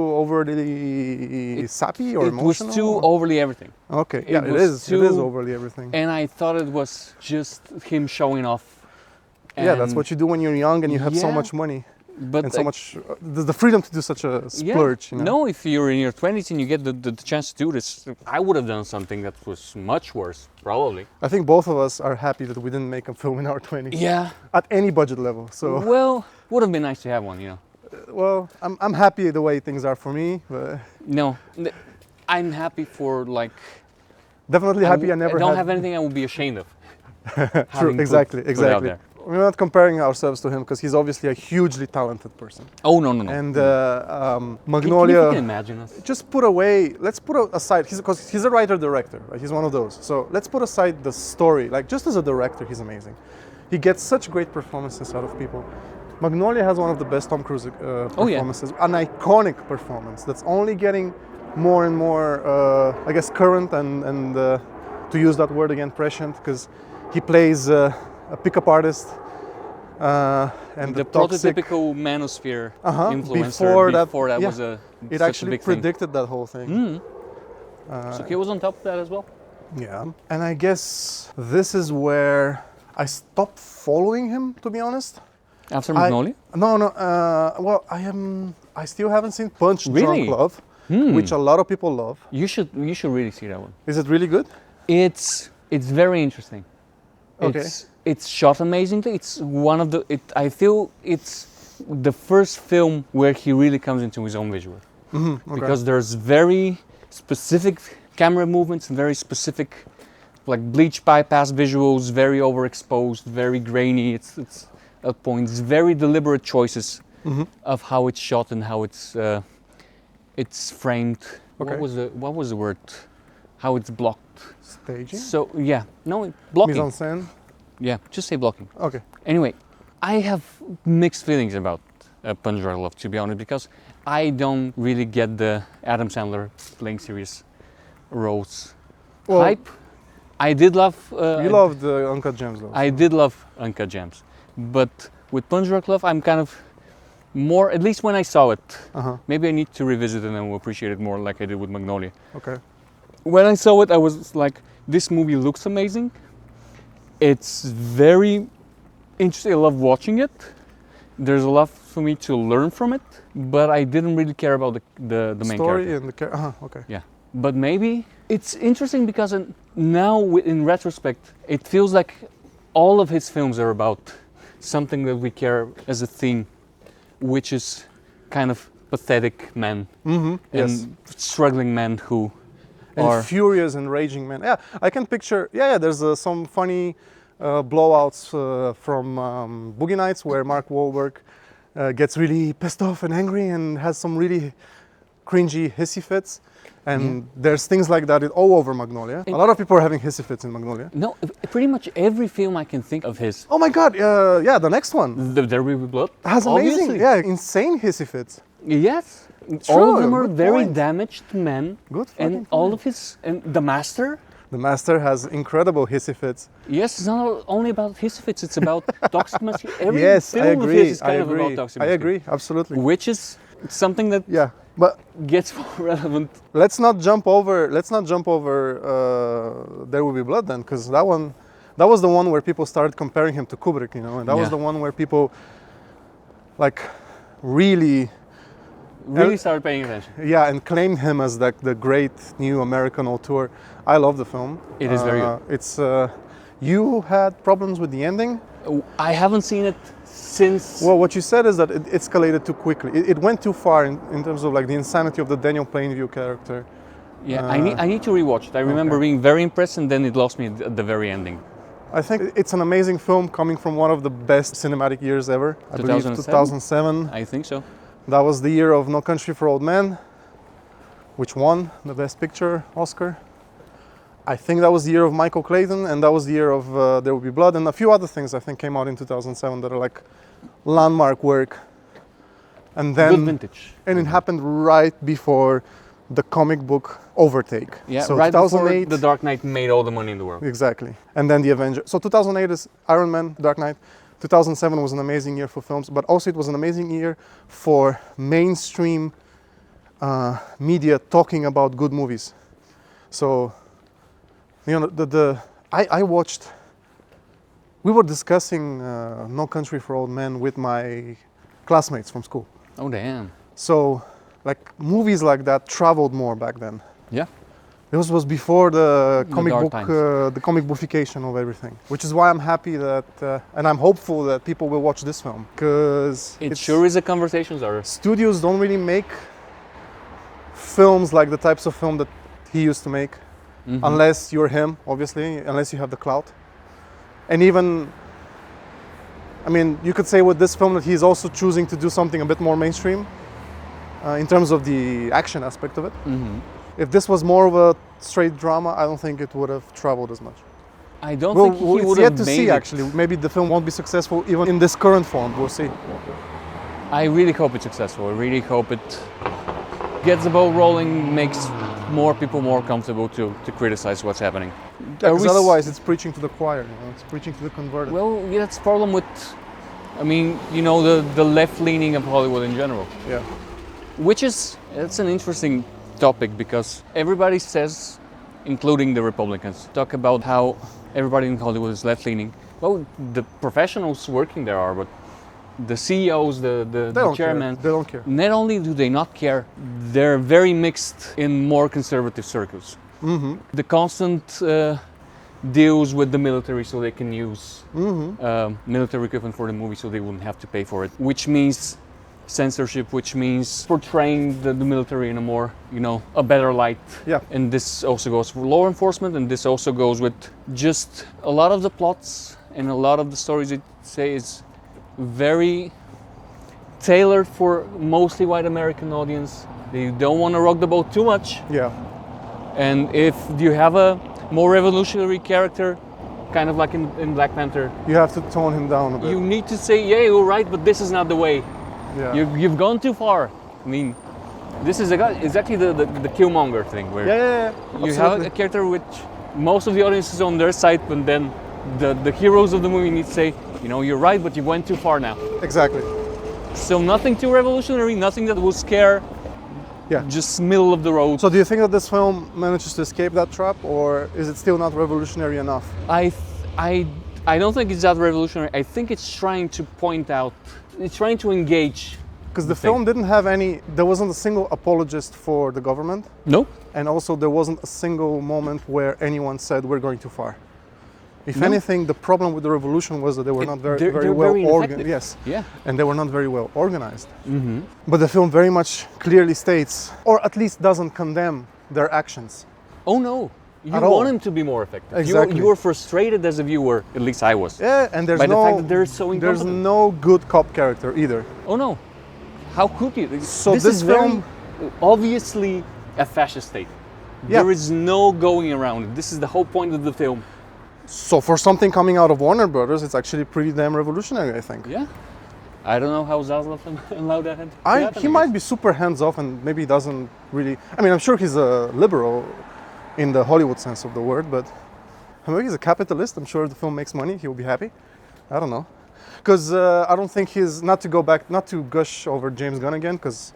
overly sappy or It emotional? was too overly everything. Okay, yeah, it was is. It is too- overly everything. And I thought it was just him showing off. Yeah, that's And- what you do when you're young and you have so Yeah, much money But and so I- much the freedom to do such a splurge. You know? No, if you're in your 20s and you get the chance to do this, I would have done something that was much worse, probably. I think both of us are happy that we didn't make a film in our 20s Yeah. at any budget level. So, Well, would have been nice to have one, well, I'm happy the way things are for me. But No, I'm happy for like. definitely happy I never don't had. have anything I would be ashamed of. True, having exactly, put out exactly. there. We're not comparing ourselves to him because he's obviously a hugely talented person. Oh no. And Can Magnolia. you imagine us? Just put away. Let's put aside. Because he's a writer-director. Right? He's one of those. So let's put aside the story. Like just as a director, he's amazing. He gets such great performances out of people. Magnolia has one of the best Tom Cruise performances. An iconic performance that's only getting more and more, I guess, current and to use that word again, prescient, because he plays a pickup artist and The toxic. prototypical manosphere Uh-huh, influencer. before that, yeah. was a It such a actually big thing. predicted that whole thing. So he was on top of that as well. Yeah, and I guess this is where I stopped following him, to be honest. After Magnolia? No. Well, I still haven't seen Punch Really? Drunk Love, which a lot of people love. You should really see that one. Is it really good? It's very interesting. Okay. It's shot amazingly. It's one of the. I feel it's the first film where he really comes into his own visual, Okay. because there's very specific camera movements and very specific, like bleach bypass visuals, very overexposed, very grainy. It's at points very deliberate choices of how it's shot and how it's framed. Okay. What was the word? How it's blocked. Staging? So yeah, no blocking. Mise en scène? Yeah, just say blocking. Okay. Anyway, I have mixed feelings about Punch Drunk Love, to be honest, because I don't really get the Adam Sandler playing serious roles Well, hype. I did love. You loved the Uncut Gems, though. I did love Uncut Gems, but with Punch Drunk Love, I'm kind of more. At least when I saw it, Uh-huh. maybe I need to revisit it and will appreciate it more, like I did with Magnolia. Okay. When I saw it, I was like, this movie looks amazing. It's very interesting. I love watching it. There's a lot for me to learn from it, but I didn't really care about the main Story character. and the uh-huh, okay. Yeah, but maybe it's interesting because now, in retrospect, it feels like all of his films are about something that we care as a theme, which is kind of pathetic men Yes. and struggling men who And are. furious and raging men. Yeah, I can picture. Yeah. There's some funny blowouts from Boogie Nights where Mark Wahlberg gets really pissed off and angry and has some really cringy hissy fits. And there's things like that all over Magnolia. A lot of people are having hissy fits in Magnolia. No, pretty much every film I can think of his. Oh my God! Yeah, the next one There Will Be Blood. has amazing. Obviously. Yeah, insane hissy fits. Yes. True, All of them are good very point. damaged men. Good And fucking all point. of his. And The Master. The Master has incredible hissy fits. Yes, it's not only about his fits, it's about toxic masculinity. Every Yes, film I of agree. his is I kind of agree. about toxic I masculinity. agree. Absolutely. Which is something that Yeah, but gets more relevant. let's not jump over. There Will Be Blood then, because that was the one where people started comparing him to Kubrick, and that was Yeah. the one where people, like, really, Really started paying attention. yeah, and claimed him as like the great new American auteur. I love the film. It is very good. It's you had problems with the ending. I haven't seen it since. Well, what you said is that it escalated too quickly. It went too far in terms of like the insanity of the Daniel Plainview character. Yeah, I need to rewatch it. I remember being very impressed, and then it lost me at the very ending. I think it's an amazing film coming from one of the best cinematic years ever. I believe 2007. I think so. That was the year of No Country for Old Men, which won the Best Picture Oscar. I think that was the year of Michael Clayton, and that was the year of There Will Be Blood, and a few other things I think came out in 2007 that are like landmark work. And then, Good vintage. and it happened right before the comic book overtake. Yeah, so right 2008, before The Dark Knight made all the money in the world. Exactly. And then the Avengers. So 2008 is Iron Man, Dark Knight. 2007 was an amazing year for films, but also it was an amazing year for mainstream media talking about good movies. So, you know, I watched, we were discussing No Country for Old Men with my classmates from school. Oh, damn. So, like, movies like that traveled more back then. Yeah. This was before the comic dark book, times. the comic bookification of everything. Which is why I'm happy that, and I'm hopeful that people will watch this film, because It sure is a conversation starter. studios don't really make films like the types of film that he used to make, unless you're him, obviously, unless you have the clout. And even, I mean, you could say with this film that he's also choosing to do something a bit more mainstream in terms of the action aspect of it. If this was more of a straight drama, I don't think it would have traveled as much. I don't Well, think he it's would yet have to made see it. actually. Maybe the film won't be successful even in this current form. We'll see. I really hope it's successful. I really hope it gets the ball rolling, makes more people more comfortable to criticize what's happening. Because otherwise it's preaching to the choir, you know? It's preaching to the converted. Well, yeah, that's the problem with, I mean, you know, the left leaning of Hollywood in general. Yeah. It's an interesting topic because everybody says, including the Republicans, talk about how everybody in Hollywood is left leaning. Well, the professionals working there are, but the CEOs, the don't chairman, care. They don't care. not only do they not care, they're very mixed in more conservative circles. The constant deals with the military so they can use military equipment for the movie so they wouldn't have to pay for it, which means censorship, which means portraying the military in a more, you know, a better light. Yeah. And this also goes for law enforcement, and this also goes with just a lot of the plots and a lot of the stories it say is very tailored for mostly white American audience. They don't want to rock the boat too much. Yeah. And if you have a more revolutionary character, kind of like in Black Panther, You have to tone him down a bit. you need to say, yeah, you're right, but this is not the way. Yeah. You've gone too far. I mean, this is exactly the Killmonger thing, where Yeah. you have a character which most of the audience is on their side, but then the heroes of the movie need to say, you know, you're right, but you went too far now. Exactly. So nothing too revolutionary, nothing that will scare, Yeah. just middle of the road. So do you think that this film manages to escape that trap, or is it still not revolutionary enough? I don't think it's that revolutionary. I think it's trying to point out, it's trying to engage. Because the film didn't have there wasn't a single apologist for the government, No? and also there wasn't a single moment where anyone said we're going too far. If No. anything, the problem with the revolution was that they were not very they're well very organized. ineffective. Yes, Yeah. and they were not very well organized. But the film very much clearly states, or at least doesn't condemn their actions. Oh no. You At want all. him to be more effective. Exactly. You were frustrated as a viewer, at least I was. Yeah, and there's By the no fact that they're so there's incompetent. no good cop character either. Oh no. How could you? So this this is very film- obviously a fascist state. Yeah. There is no going around it. This is the whole point of the film. So for something coming out of Warner Brothers, it's actually pretty damn revolutionary, I think. Yeah. I don't know how Zaslav allowed that to happen. He might be super hands-off and maybe doesn't really. I mean, I'm sure he's a liberal in the Hollywood sense of the word, but maybe he's a capitalist. I'm sure if the film makes money, he'll be happy. I don't know. Because I don't think he's, not to gush over James Gunn again, because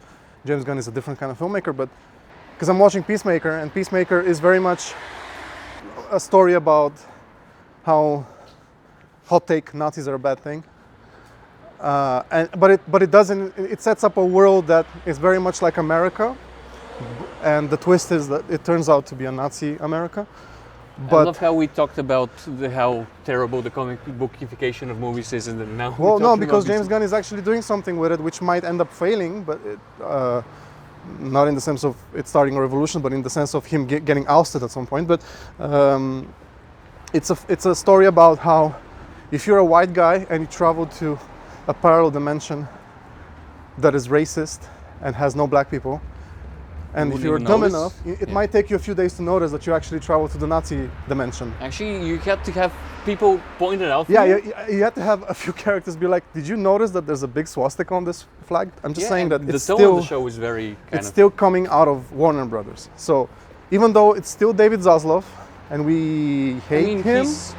James Gunn is a different kind of filmmaker, but because I'm watching Peacemaker, and Peacemaker is very much a story about how hot take Nazis are a bad thing. But it doesn't. It sets up a world that is very much like America, and the twist is that it turns out to be a Nazi America. I But love how we talked about how terrible the comic bookification of movies is, and then now well, we're no, talking because about James Gunn is actually doing something with it, which might end up failing, but not in the sense of it starting a revolution, but in the sense of him getting ousted at some point. But it's a story about how if you're a white guy and you travel to a parallel dimension that is racist and has no black people, and if wouldn't you're even dumb notice. enough, it Yeah. might take you a few days to notice that you actually travel to the Nazi dimension. Actually, you had to have people point it out for Yeah, you. you have to have a few characters be like, "Did you notice that there's a big swastika on this flag?" I'm just saying that the it's tone still of the show is very kind it's of still coming out of Warner Brothers. So even though it's still David Zaslav and we hate him, he's-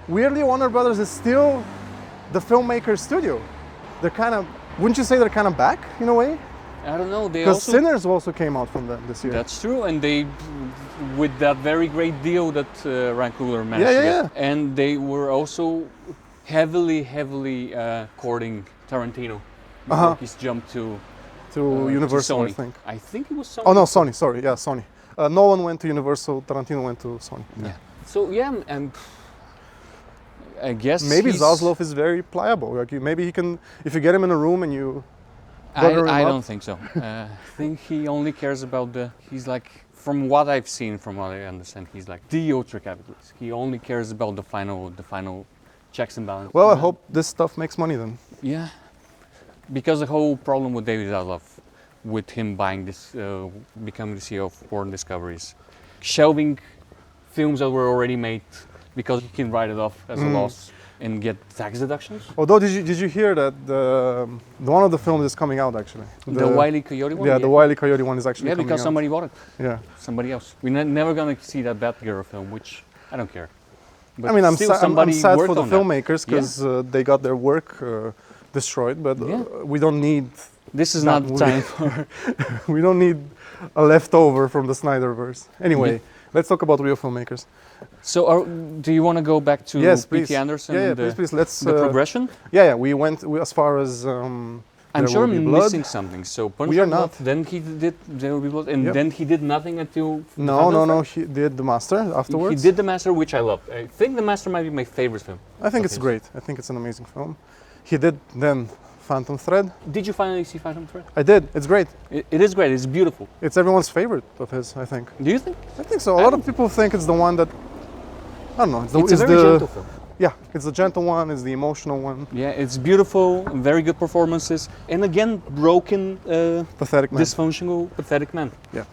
weirdly Warner Brothers is still the filmmaker studio. They're kind of, wouldn't you say they're kind of back in a way? I don't know. They Because also Sinners also came out from them this year. That's true, and they, with that very great deal that Ryan Coogler managed to get, and they were also heavily courting Tarantino before he's jumped to Universal, Sony. I think. I think it was Sony. Oh no, Sony. Sorry, yeah, Sony. Nolan went to Universal. Tarantino went to Sony. Yeah. So yeah, and I guess Maybe he's- Zaslav is very pliable. Like maybe he can, if you get him in a room and you. butter him I up. don't think so. I think he only cares about the. He's like, from what I've seen, from what I understand, he's like the ultra capitalist. He only cares about the final checks and balances. Well, I hope this stuff makes money then. Yeah, because the whole problem with David Zaslav, with him buying this, becoming the CEO of Warren Discoveries, shelving films that were already made because he can write it off as a loss and get tax deductions. Although, did you hear that the one of the films is coming out actually? The Wile E. Coyote one. Yeah, the Wile E. Coyote one is actually Yeah, coming because out. somebody bought it. Yeah. Somebody else. We're never gonna see that Batgirl film, which I don't care. But I mean, I'm, still I'm somebody sad worked for the on that. filmmakers because they got their work destroyed, but we don't need This is that not movie. time for. we don't need a leftover from the Snyderverse. Anyway, let's talk about real filmmakers. So, do you want to go back to Yes, P.T. please. Anderson Yeah, and please. Let's. the progression? Yeah, we went as far as. I'm There sure Will Be I'm Blood. missing something. So Punch We are Drunk Love, not. then he did There Will Be Blood, and Yep. then he did nothing until. No, Phantom no. Thread? He did The Master afterwards. He did The Master, which I love. I think The Master might be my favorite film. I think of it's his. great. I think it's an amazing film. He did then Phantom Thread. Did you finally see Phantom Thread? I did. It's great. It is great. It's beautiful. It's everyone's favorite of his, I think. Do you think? I think so. A lot of people think it's the one that. I don't know. It's a very gentle film. Yeah, it's the gentle one. It's the emotional one. Yeah, it's beautiful. Very good performances, and again, broken, Pathetic man. dysfunctional, pathetic man. Yeah.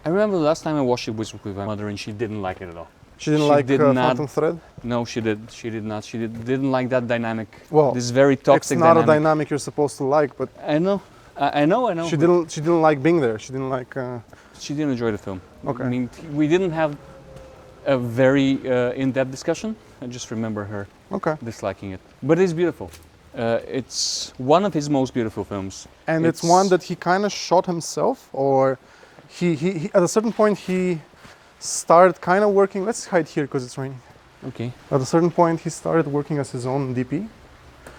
I remember the last time I watched it was with my mother, and she didn't like it at all. She didn't she like did not- Phantom Thread. No, she did. She did not. She didn't like that dynamic. Well, This very toxic it's not dynamic. a dynamic you're supposed to like, but I know. I know. she but didn't like being there. She didn't like. She didn't enjoy the film. Okay. I mean, we didn't have a very in-depth discussion. I just remember her Okay. disliking it. But it's beautiful. It's one of his most beautiful films. And it's one that he kind of shot himself, or he at a certain point he started kind of working. Let's hide here because it's raining. Okay. At a certain point, he started working as his own DP.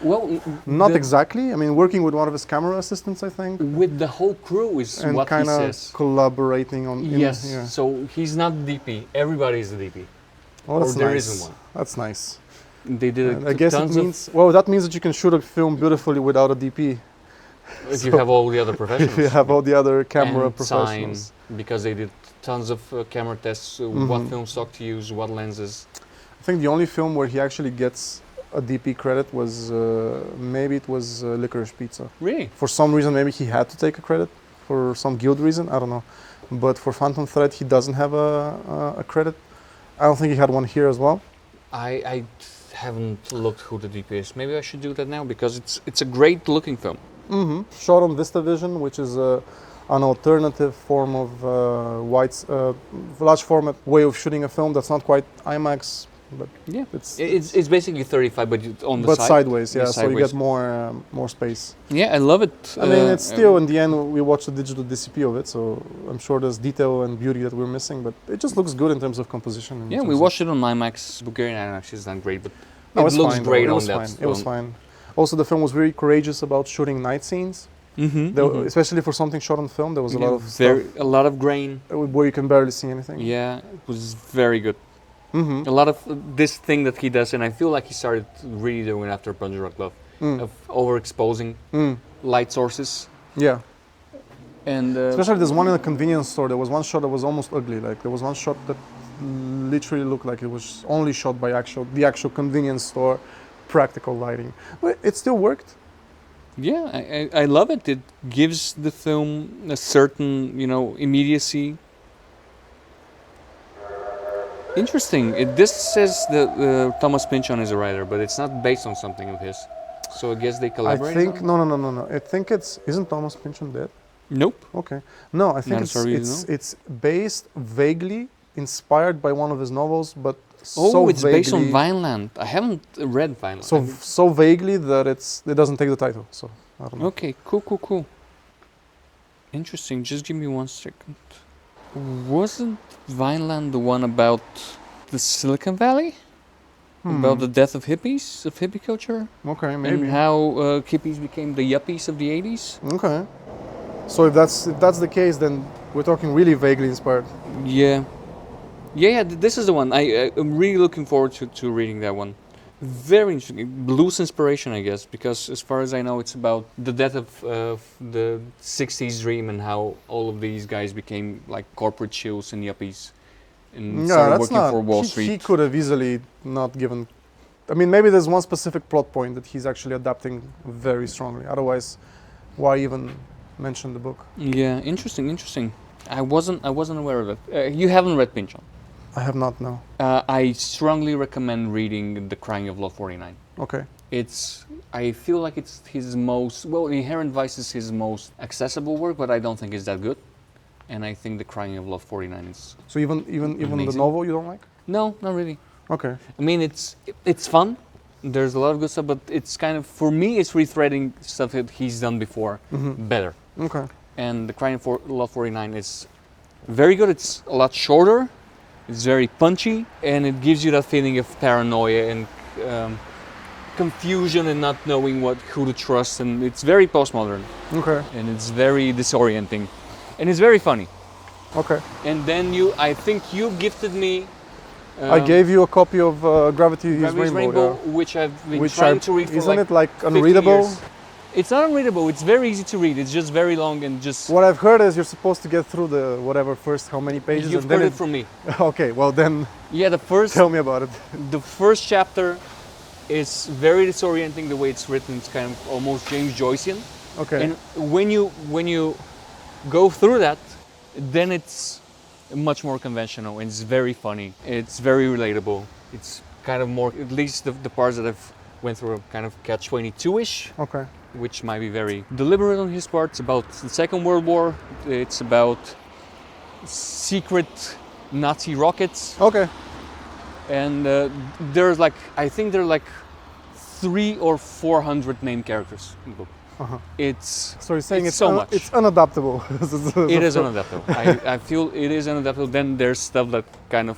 Well, Not exactly. I mean, working with one of his camera assistants, I think, with the whole crew is and what he kind of says. collaborating on. Yes. Yeah. So he's not the DP. Everybody is the DP. Well, that's or there nice. isn't one. That's nice. They did And I guess it tons means. Well, that means that you can shoot a film beautifully without a DP. of, if you have all the other professionals. If you have all the other camera and professionals. sign, because they did tons of camera tests, what film stock to use, what lenses. I think the only film where he actually gets a DP credit was maybe it was Licorice Pizza. Really? For some reason, maybe he had to take a credit for some guild reason. I don't know. But for Phantom Thread, he doesn't have a credit. I don't think he had one here as well. I haven't looked who the DP is. Maybe I should do that now because it's a great looking film. Shot on VistaVision, which is an alternative form of large format way of shooting a film that's not quite IMAX, but Yeah. it's It's basically 35, but on the but side. sideways, yeah. Yeah, So you sideways. get more space. Yeah, I love it. I mean, it's still in the end we watched the digital DCP of it, so I'm sure there's detail and beauty that we're missing, but it just looks good in terms of composition. and Yeah, in we terms of- watched it on IMAX. Bulgarian IMAX is not great, but No, it it's looks fine, though. great It on was that. fine. It was fine. Also, the film was very courageous about shooting night scenes. Especially for something shot on film, there was a lot of stuff a lot of grain. where you can barely see anything. Yeah, it was very good. A lot of this thing that he does, and I feel like he started really doing it after Punch Drunk Love, of overexposing light sources. Yeah. And Especially there's one in a convenience store. There was one shot that was almost ugly. Like there was one shot that literally looked like it was only shot by the actual convenience store, practical lighting. But it still worked. yeah, I love it. It gives the film a certain, immediacy. Interesting. This says that Thomas Pynchon is a writer, but it's not based on something of his. So I guess they I collaborated. think no. I think isn't Thomas Pynchon dead? Nope. Okay. No, I think Not sorry, it's based vaguely inspired by one of his novels, but Oh, so it's vaguely, based on Vineland. I haven't read Vineland. so vaguely that it doesn't take the title. So I don't know. Okay, cool. Interesting. Just give me 1 second. Wasn't Vineland the one about the Silicon Valley? About the death of hippies, of hippie culture? Okay, maybe. And how hippies became the yuppies of the 80s? Okay. So if that's the case, then we're talking really vaguely inspired. Yeah. This is the one. I'm really looking forward to reading that one. Very interesting. Blues inspiration, I guess, because as far as I know, it's about the death of the 60s dream and how all of these guys became like corporate shills and yuppies and started working for Wall Street. He could have easily not given. I mean, maybe there's one specific plot point that he's actually adapting very strongly. Otherwise, why even mention the book? Yeah, interesting. I wasn't aware of it. You haven't read Pynchon. I have not, no. I strongly recommend reading The Crying of Law 49. Okay. I feel like it's his most, Inherent Vice is his most accessible work, but I don't think it's that good. And I think The Crying of Law 49 is So even the amazing. novel you don't like? No, not really. Okay. I mean, it's fun. There's a lot of good stuff, but it's kind of, for me, it's retreading stuff that he's done before better. Okay. And The Crying of Law 49 is very good. It's a lot shorter. It's very punchy, and it gives you that feeling of paranoia and confusion and not knowing who to trust. And it's very postmodern. Okay. And it's very disorienting, and it's very funny. Okay. And then I think you gifted me. I gave you a copy of Gravity's Rainbow, which I've been trying to read for isn't like it like 50 unreadable? years. It's not unreadable. It's very easy to read. It's just very long and just. What I've heard is you're supposed to get through the whatever first how many pages. You've and then heard it from me. Okay, well then Yeah, tell me about it. The first chapter is very disorienting the way it's written. It's kind of almost James Joycean. Okay. And when you go through that, then it's much more conventional and it's very funny. It's very relatable. It's kind of more, at least the parts that I've went through, kind of catch-22-ish. Okay. Which might be very deliberate on his part. It's about the Second World War. It's about secret Nazi rockets. Okay. And there's I think there are like 300 or 400 named characters in the book. So you're saying it's so much. It's unadaptable. It is unadaptable. I feel it is unadaptable. Then there's stuff that kind of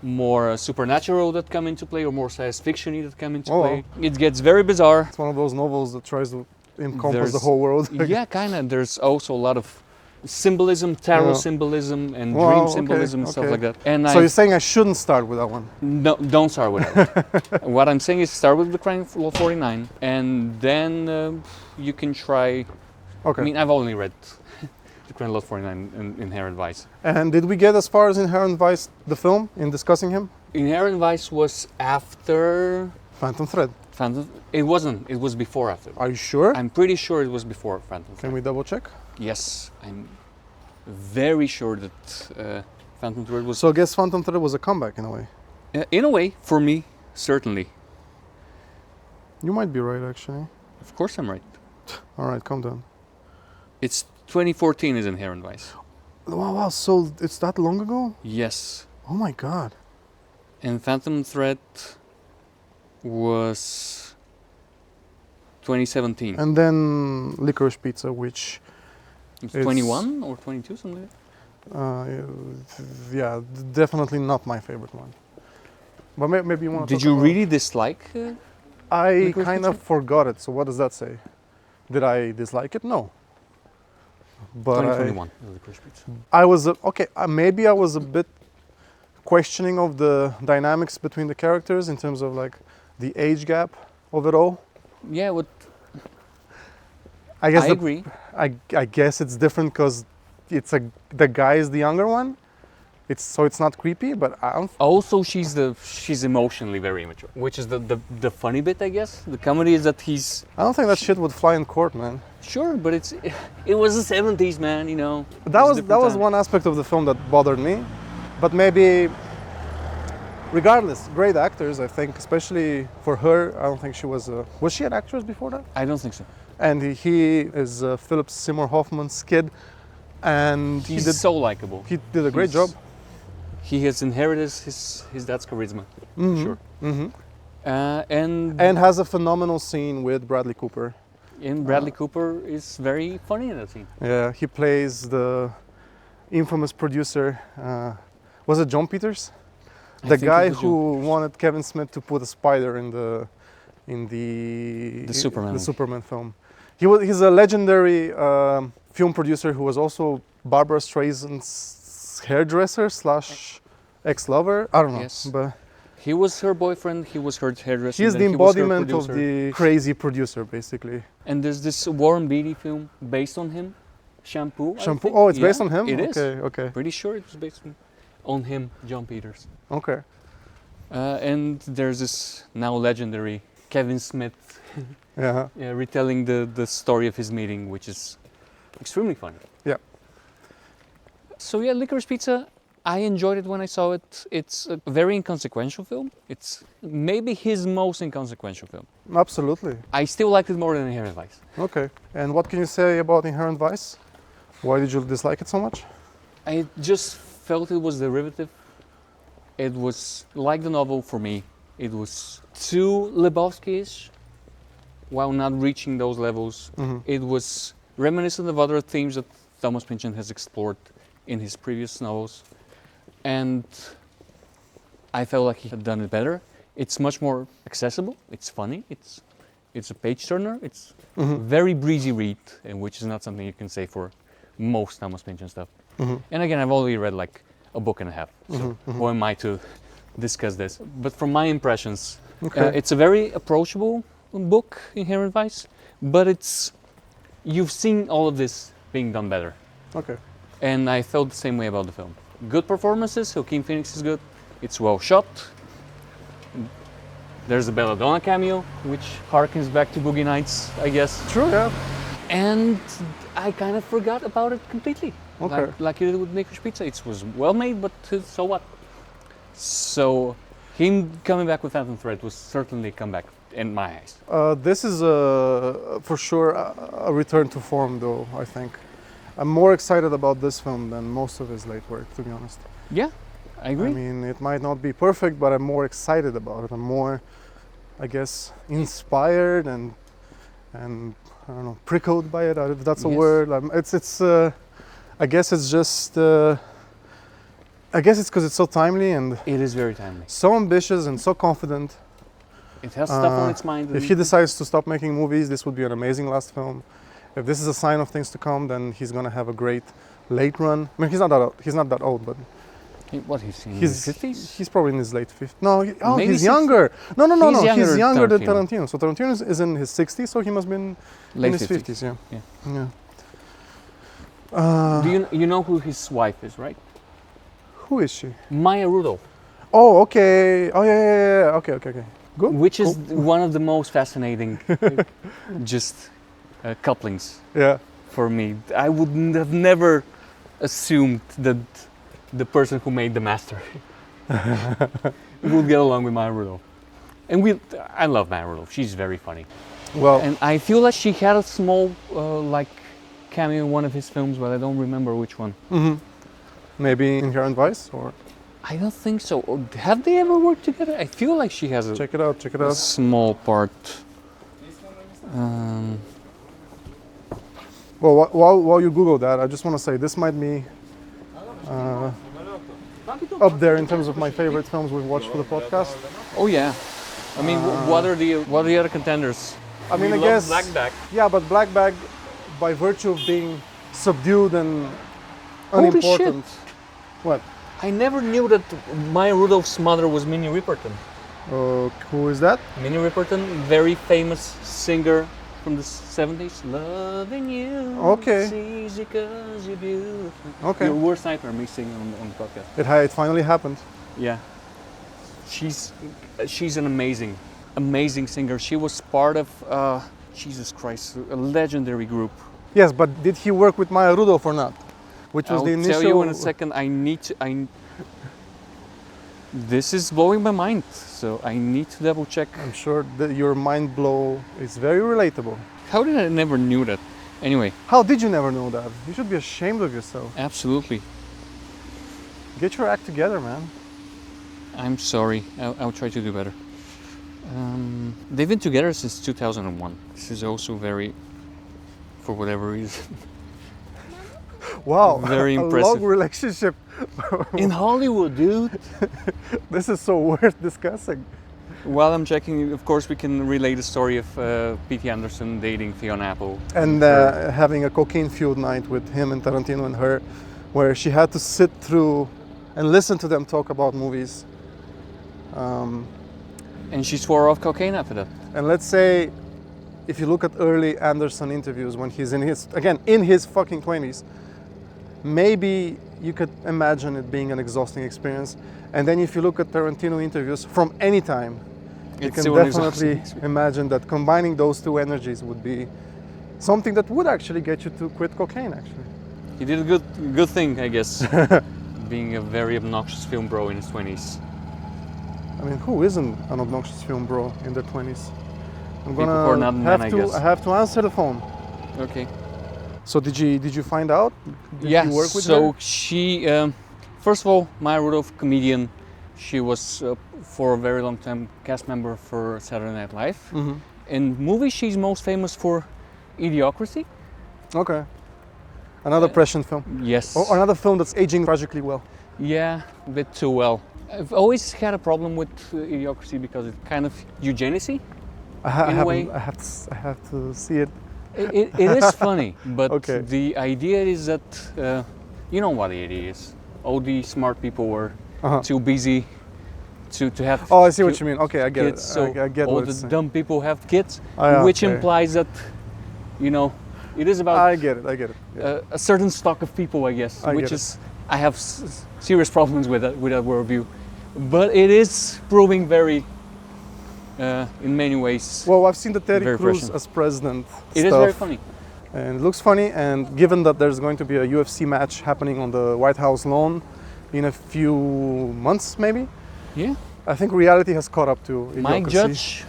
more supernatural that come into play, or more science fiction-y that come into play. It gets very bizarre. It's one of those novels that tries to encompass the There's- whole world. Yeah, kind of. There's also a lot of symbolism, tarot symbolism, and dream symbolism and stuff like that. And So you're saying I shouldn't start with that one? No, don't start with that. What I'm saying is start with The Crying of Law 49, and then you can try. Okay. I mean, I've only read The Crying of Law 49 and Inherent Vice. And did we get as far as Inherent Vice, the film, in discussing him? Inherent Vice was after Phantom Thread. Phantom. It wasn't. It was before after. Are you sure? I'm pretty sure it was before Phantom. Can we double check? Yes, I'm very sure that Phantom Thread was. So I guess Phantom Thread was a comeback in a way. In a way, for me, certainly. You might be right, actually. Of course, I'm right. All right, calm down. It's 2014 is Inherent Vice. Wow, so it's that long ago? Yes. Oh my god. And Phantom Thread was 2017. And then Licorice Pizza, which... It's it's- 21 or 22, something like yeah, definitely not my favorite one. But maybe you want that. to Did you really dislike I Licorice kind of Pizza? forgot it. So what does that say? Did I dislike it? No. But 2021. Licorice Pizza. I was okay. Maybe I was a bit questioning of the dynamics between the characters in terms of like the age gap of it all. Yeah, what I guess I agree. I guess it's different because the guy is the younger one. It's not creepy, but I don't. Also, she's emotionally very immature, which is the funny bit, I guess. The comedy is that he's I don't think that shit would fly in court, man. sure, but it was the 70s, man. You know. That It was a different was time. one aspect of the film that bothered me, but maybe. Regardless, great actors, I think, especially for her. I don't think she was. Was she an actress before that? I don't think so. And he is Philip Seymour Hoffman's kid, and He's so likable. he did a great He's- job. He has inherited his dad's charisma, for sure. Mm-hmm. And has a phenomenal scene with Bradley Cooper. Bradley Cooper is very funny in that scene. Yeah, he plays the infamous producer. Was it John Peters? I The think guy it was who wanted Kevin Smith to put a spider in the Superman. Superman film. He's a legendary film producer who was also Barbara Streisand's hairdresser slash ex-lover. I don't know, Yes. but He was her boyfriend. He was her hairdresser. he's then the he was her embodiment of producer. the crazy producer, basically. And there's this Warren Beatty film based on him, Shampoo. I Shampoo. think. Oh, it's Yeah, based on him. It is. Okay. Pretty sure it was based on him, John Peters. Okay. And there's this now legendary Kevin Smith Yeah. retelling the story of his meeting, which is extremely funny. Yeah. So yeah, Licorice Pizza, I enjoyed it when I saw it. It's a very inconsequential film. It's maybe his most inconsequential film. Absolutely. I still liked it more than Inherent Vice. Okay. And what can you say about Inherent Vice? Why did you dislike it so much? I just felt it was derivative. It was like the novel for me. It was too Lebowski-ish while not reaching those levels. Mm-hmm. It was reminiscent of other themes that Thomas Pynchon has explored in his previous novels. And I felt like he had done it better. It's much more accessible. It's funny. It's a page turner. It's Mm-hmm. very breezy read, and which is not something you can say for most Thomas Pynchon stuff. Mm-hmm. And again, I've already read like a book and a half. So Mm-hmm. who am I to discuss this? But from my impressions, Okay. it's a very approachable book, Inherent Vice, but you've seen all of this being done better. Okay. And I felt the same way about the film. Good performances, Joaquin Phoenix is good, it's well shot. There's a Belladonna cameo, which harkens back to Boogie Nights, I guess. True. Yeah. And I kind of forgot about it completely. Okay. Like you did with Licorice Pizza. It was well made, but so what? So him coming back with Phantom Thread was certainly a comeback in my eyes. This is for sure a return to form, though. I think I'm more excited about this film than most of his late work, to be honest. Yeah, I agree. I mean, it might not be perfect, but I'm more excited about it. I'm more, I guess, inspired and I don't know, prickled by it. If that's a Yes. word. It's. I guess it's just. I guess it's because it's so timely and It is very timely. so ambitious and so confident. It has stuff on Uh, its mind. If he decides to stop making movies, this would be an amazing last film. If this is a sign of things to come, then he's gonna have a great late run. I mean, he's not that old, but What he's in he's his 50s? he's probably in his late 50s. No, Maybe he's 60s. younger. No, He's he's younger younger than than Tarantino. So Tarantino is in his 60s, so he must be in Late his 50s. 50s. Yeah. Yeah. Yeah. Do you know who his wife is, right? Who is she? Maya Rudolph, Oh, okay. Oh, yeah. Okay. Good. which is Cool. one of the most fascinating just couplings Yeah. for me. I would have never assumed that the person who made the master would get along with Maya Rudolph. And I love Maya Rudolph. She's very funny. Well, And I feel like she had a small cameo in one of his films, but I don't remember which one. mhm. Maybe Inherent Vice, or I don't think so. Or have they ever worked together? I feel like she has check it out. a small part. Well, while you Google that, I just want to say this might be up there in terms of my favorite films we've watched for the podcast. Oh yeah, I mean, what are the other contenders? I mean, We I love guess. Black Bag. Yeah, but Black Bag, by virtue of being subdued and Holy unimportant. What? I never knew that Maya Rudolph's mother was Minnie Riperton. Who is that? Minnie Riperton, very famous singer from the 70s. Loving you. Okay. It's easy 'cause you're beautiful. Okay. Your worst nightmare, me singing on the podcast. It finally happened. Yeah. She's an amazing singer. She was part of, Jesus Christ, a legendary group. Yes, but did he work with Maya Rudolph or not? Which was I'll the initial. tell you in a second. This is blowing my mind, so I need to double check. I'm sure that your mind blow is very relatable. How did I never knew that? Anyway, How did you never know that? You should be ashamed of yourself. absolutely. Get your act together, man. I'm sorry. I'll try to do better. They've been together since 2001. This is also very, for whatever reason, Wow, Very a impressive. long relationship. in Hollywood, dude. This is so worth discussing. While I'm checking, of course, we can relay the story of P.T. Anderson dating Fiona Apple. And having a cocaine-fueled night with him and Tarantino and her, where she had to sit through and listen to them talk about movies. And she swore off cocaine after that. And let's say, if you look at early Anderson interviews when he's in his fucking 20s, maybe you could imagine it being an exhausting experience. And then if you look at Tarantino interviews from any time, you It's can still an exhausting definitely experience. imagine that combining those two energies would be something that would actually get you to quit cocaine, actually. He did a good thing, I guess, being a very obnoxious film bro in his 20s. I mean, who isn't an obnoxious film bro in their 20s? I'm People who are not men, I guess. I have to answer the phone. Okay. So did you find out? Did Yeah, you work with so her? she, first of all, Maya Rudolph, comedian. She was, for a very long time, cast member for Saturday Night Live. Mm-hmm. In movies, she's most famous for Idiocracy. Okay. Another prescient film. Yes. Or another film that's aging tragically well. Yeah, a bit too well. I've always had a problem with Idiocracy because it's kind of eugenically. In a way. I have to see it. It is funny, but Okay. the idea is that, you know what the idea is. All the smart people were Uh-huh. too busy to have Oh, I see what you mean. Okay, I get kids, it. so I get all what the it's saying. dumb people have kids, Oh, yeah, which okay. implies that, you know, it is about I get it. Yeah. a certain stock of people, I guess, I which get it. is, I have serious problems with that worldview. But it is proving very, in many ways, Well, I've seen the Terry very Crews prescient. as president it is stuff, very funny. and it looks funny. And given that there's going to be a UFC match happening on the White House lawn in a few months, maybe, Yeah. I think reality has caught up to Mike Idiocracy. Judge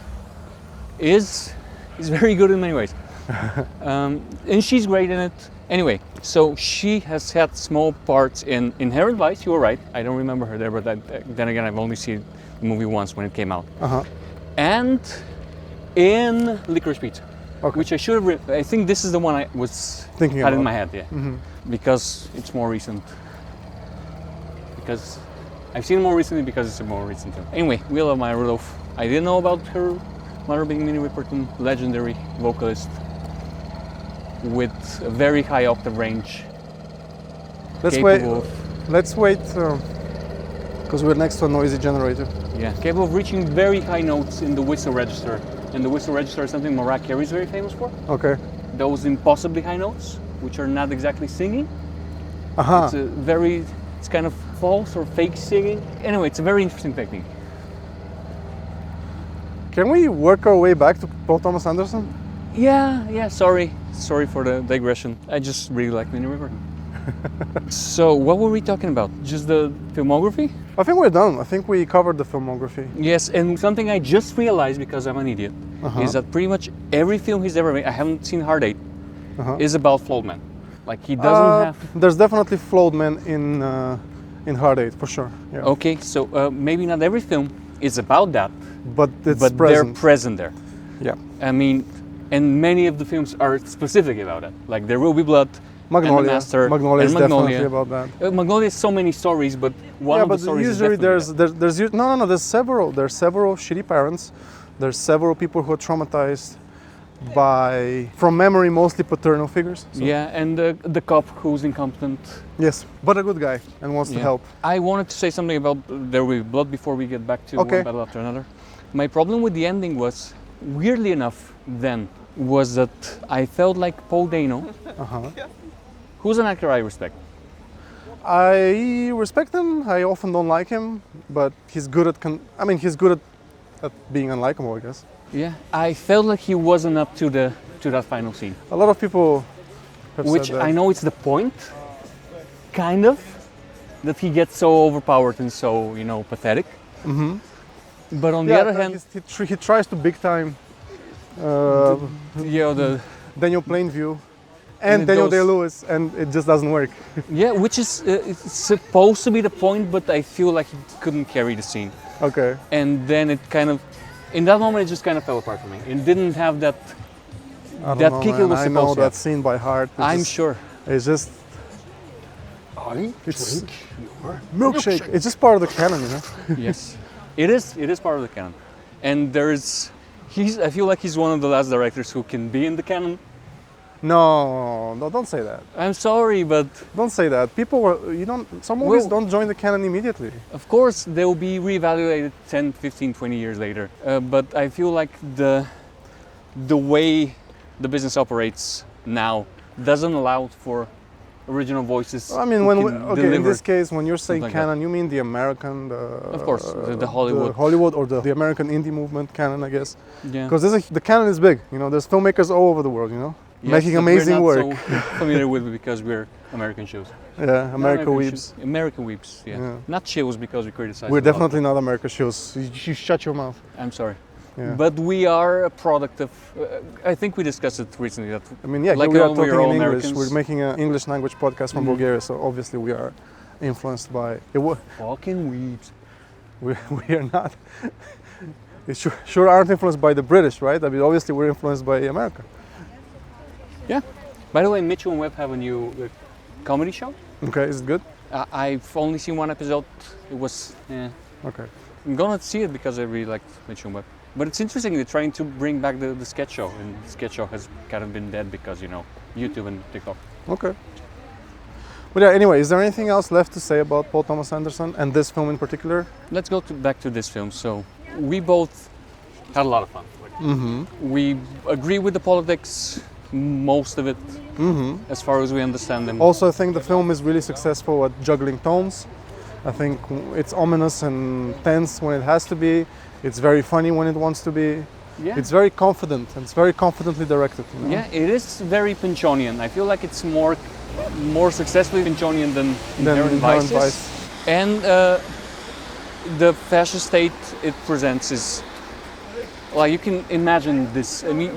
is very good in many ways, and she's great in it. Anyway, so she has had small parts in Inherent Vice. You were right. I don't remember her there, but then again, I've only seen the movie once when it came out. Uh-huh. And in Licorice Pizza, Okay. which I should have. I think this is the one I was Thinking had in about. my head. Yeah, because it's more recent. Because I've seen it more recently because it's a more recent film. Anyway, we love Maya Rudolph. I didn't know about her mother being Minnie Riperton, legendary vocalist with a very high octave range. Let's wait. capable of- Let's wait, because we're next to a noisy generator. Yeah, capable of reaching very high notes in the whistle register. And the whistle register is something Mariah Carey is very famous for. Okay. Those impossibly high notes, which are not exactly singing. Uh-huh. It's kind of false or fake singing. Anyway, it's a very interesting technique. Can we work our way back to Paul Thomas Anderson? Yeah, sorry for the digression. I just really like Minnie Riperton. So, what were we talking about? Just the filmography? I think we're done. I think we covered the filmography. Yes, and something I just realized because I'm an idiot is that pretty much every film he's ever made, I haven't seen Hard Eight, is about flawed men. Like he doesn't have. There's definitely flawed men in Hard Eight, for sure. Yeah. Okay, so maybe not every film is about that, But it's but present. they're present there. Yeah. I mean, and many of the films are specific about it. Like There Will Be Blood Magnolia. and The Master, Magnolia and is Magnolia. definitely about that. Magnolia has so many stories, but one Yeah, of the but stories usually is definitely there's no. There's several shitty parents. There's several people who are traumatized from memory, mostly paternal figures. So, yeah, and the cop who's incompetent. yes, but a good guy and wants to Yeah. help. I wanted to say something about There Will Be Blood before we get back to Okay. One Battle After Another. My problem with the ending was, weirdly enough, then, was that I felt like Paul Dano, who's an actor I respect. I respect him. I often don't like him, but he's good at. He's good at being unlikable, I guess. Yeah, I felt like he wasn't up to that final scene. A lot of people have Which said that. I know it's the point, kind of, that he gets so overpowered and so, pathetic. Mm-hmm. But on the other hand, he tries to big time the Daniel Plainview And and it Daniel goes- Day-Lewis, and it just doesn't work. yeah, which is it's supposed to be the point, but I feel like he couldn't carry the scene. Okay. And then it kind of, in that moment, it just kind of fell apart for me. It didn't have that I don't that know, kick man. it was I know supposed to that have. scene by heart. I'm sure. It's just I It's- drink your milkshake. It's just part of the canon, you know. Yes, it is. It is part of the canon, and there's. I feel like he's one of the last directors who can be in the canon. No, don't say that. I'm sorry, but Don't say that. Some movies Well- don't join the canon immediately. of course they'll be reevaluated 10, 15, 20 years later. But I feel like the way the business operates now doesn't allow for original voices. I mean, who when can in deliver. this case, when you're saying like that. canon, you mean the American, Of course, the Hollywood. Hollywood or the American indie movement canon, I guess. Yeah. Because the canon is big. You know, there's filmmakers all over the world. You know, Yes, making that amazing we're work. not so familiar with it because we're American shows. Yeah, America weeps. shows. American weeps, yeah. Yeah. Not shows because we criticize. We're a lot. definitely not America shows. You shut your mouth. I'm sorry. Yeah. But we are a product of. I think we discussed it recently that I mean, yeah, like here we are we're talking all in English. Americans. We're making an English language podcast from Bulgaria, so obviously we are influenced by it. fucking weeps. We are not. We sure aren't influenced by the British, right? I mean, obviously we're influenced by America. Yeah. By the way, Mitchell and Webb have a new comedy show. Okay, is it good? I've only seen one episode. It was. Okay. I'm gonna see it because I really liked Mitchell and Webb. But it's interesting. They're trying to bring back the sketch show, and the sketch show has kind of been dead because YouTube and TikTok. Okay. But yeah, anyway, is there anything else left to say about Paul Thomas Anderson and this film in particular? Let's go back to this film. So we both had a lot of fun. We agree with the politics, most of it, as far as we understand them. Also, I think the film is really successful at juggling tones. I think it's ominous and tense when it has to be. It's very funny when it wants to be. Yeah. It's very confident and it's very confidently directed. You know? Yeah, it is very Pynchonian. I feel like it's more successfully Pynchonian than Inherent Inherent Vices. Vice. And the fascist state it presents is, like, you can imagine this. I mean,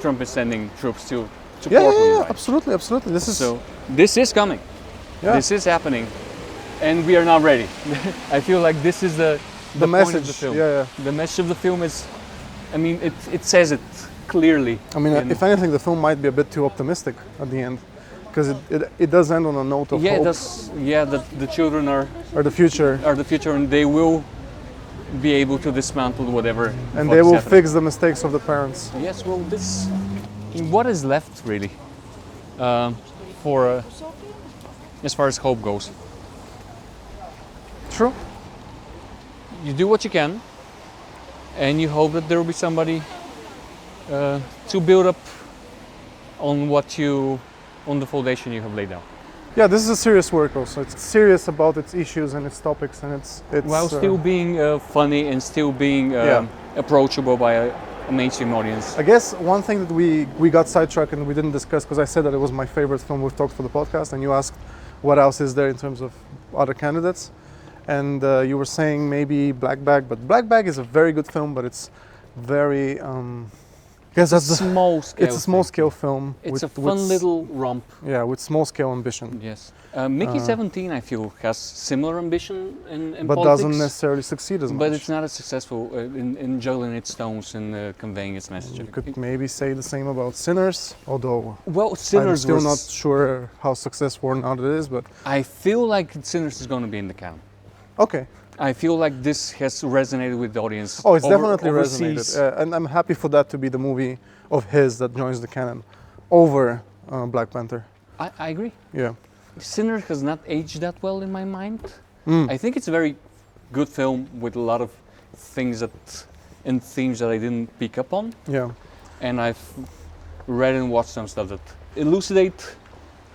Trump is sending troops to Yeah, Portland, right? absolutely, absolutely. This is This is coming. Yeah. This is happening, and we are not ready. I feel like this is the point message. of the film. Yeah. The message of the film is, I mean, it says it clearly. I mean, in- if anything, the film might be a bit too optimistic at the end, because it does end on a note of yeah, hope that's the children are or the future, the future, and they will be able to dismantle whatever. and what they is will happening. fix the mistakes of the parents. Yes, well, what is left really, for as far as hope goes. True. You do what you can, and you hope that there will be somebody to build up on on the foundation you have laid down. Yeah, this is a serious work also. It's serious about its issues and its topics, and it's While still being funny and still being Yeah. approachable by a mainstream audience. I guess one thing that we got sidetracked and we didn't discuss, because I said that it was my favorite film we've talked for the podcast, and you asked what else is there in terms of other candidates, and you were saying maybe Black Bag, but Black Bag is a very good film, but it's very Yes, that's the, small scale. it's a small thing. scale film. It's a fun little romp. Yeah, with small scale ambition, Yes. Mickey 17, I feel, has similar ambition in but politics. doesn't necessarily succeed as much. But it's not as successful in juggling its tones and conveying its message. You could maybe say the same about Sinners, although Well, I'm Sinners still was, not sure how successful or not it is. But I feel like Sinners is going to be in the canon. okay. I feel like this has resonated with the audience. Oh, it's definitely overseas. resonated, and I'm happy for that to be the movie of his that joins the canon over Black Panther. I agree. Yeah. Sinner has not aged that well in my mind. Mm. I think it's a very good film with a lot of things and themes that I didn't pick up on. Yeah. And I've read and watched some stuff that elucidate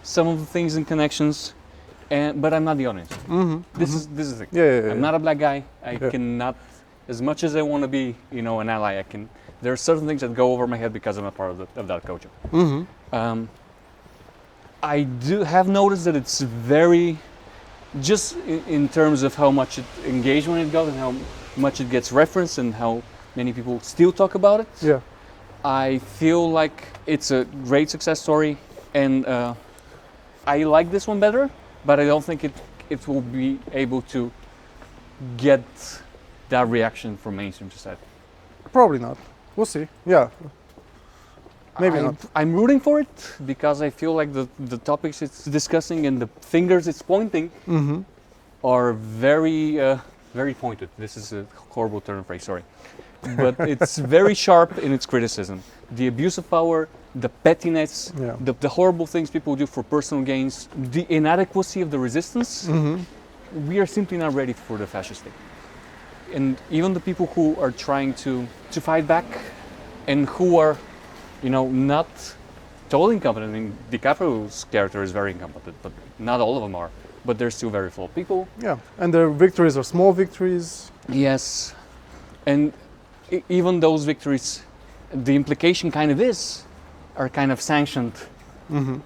some of the things and connections. But I'm not the audience. Mm-hmm. This is the thing. Yeah. I'm not a black guy. I Yeah. cannot, as much as I want to be, an ally. There are certain things that go over my head because I'm a part of that culture. Mm-hmm. I do have noticed that it's very, just in terms of how much engagement it got and how much it gets referenced and how many people still talk about it. Yeah. I feel like it's a great success story, and I like this one better, but I don't think it will be able to get that reaction from mainstream society. Probably not. We'll see. Yeah. Maybe not. I'm rooting for it because I feel like the topics it's discussing and the fingers it's pointing Mm-hmm. are very, very pointed. This is a horrible turn of phrase, sorry. But it's very sharp in its criticism. The abuse of power, the pettiness, Yeah. the horrible things people do for personal gains, the inadequacy of the resistance. Mm-hmm. We are simply not ready for the fascist state. And even the people who are trying to fight back and who are, not totally incompetent. I mean, DiCaprio's character is very incompetent, but not all of them are. But they're still very flawed people. Yeah. And their victories are small victories. Yes. And even those victories, the implication kind of are kind of sanctioned Mm-hmm.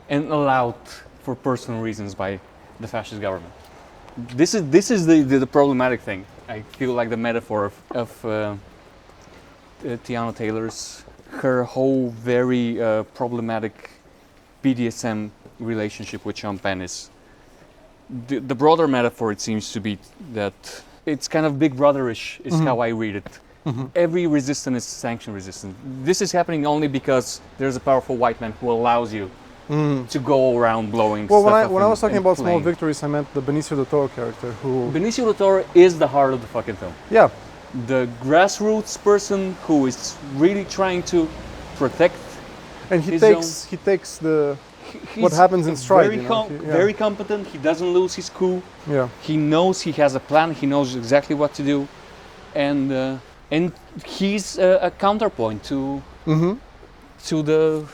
and allowed for personal reasons by the fascist government. This is the problematic thing. I feel like the metaphor of Tiana Taylor's, her whole very problematic BDSM relationship with Sean Penn is, the broader metaphor it seems to be that it's kind of Big Brother-ish is Mhm. how I read it. Mm-hmm. Every resistance is sanction resistant. This is happening only because there's a powerful white man who allows you Mm. to go around blowing Well, stuff up when I and- was talking and about small playing. victories, I meant the Benicio del Toro character who... Benicio del Toro is the heart of the fucking film. Yeah. The grassroots person who is really trying to protect. And he His takes the... He's What happens in stride, Very, you know, yeah. very competent. He doesn't lose his cool. Yeah. He knows he has a plan. He knows exactly what to do, and he's a counterpoint to Mm-hmm. the,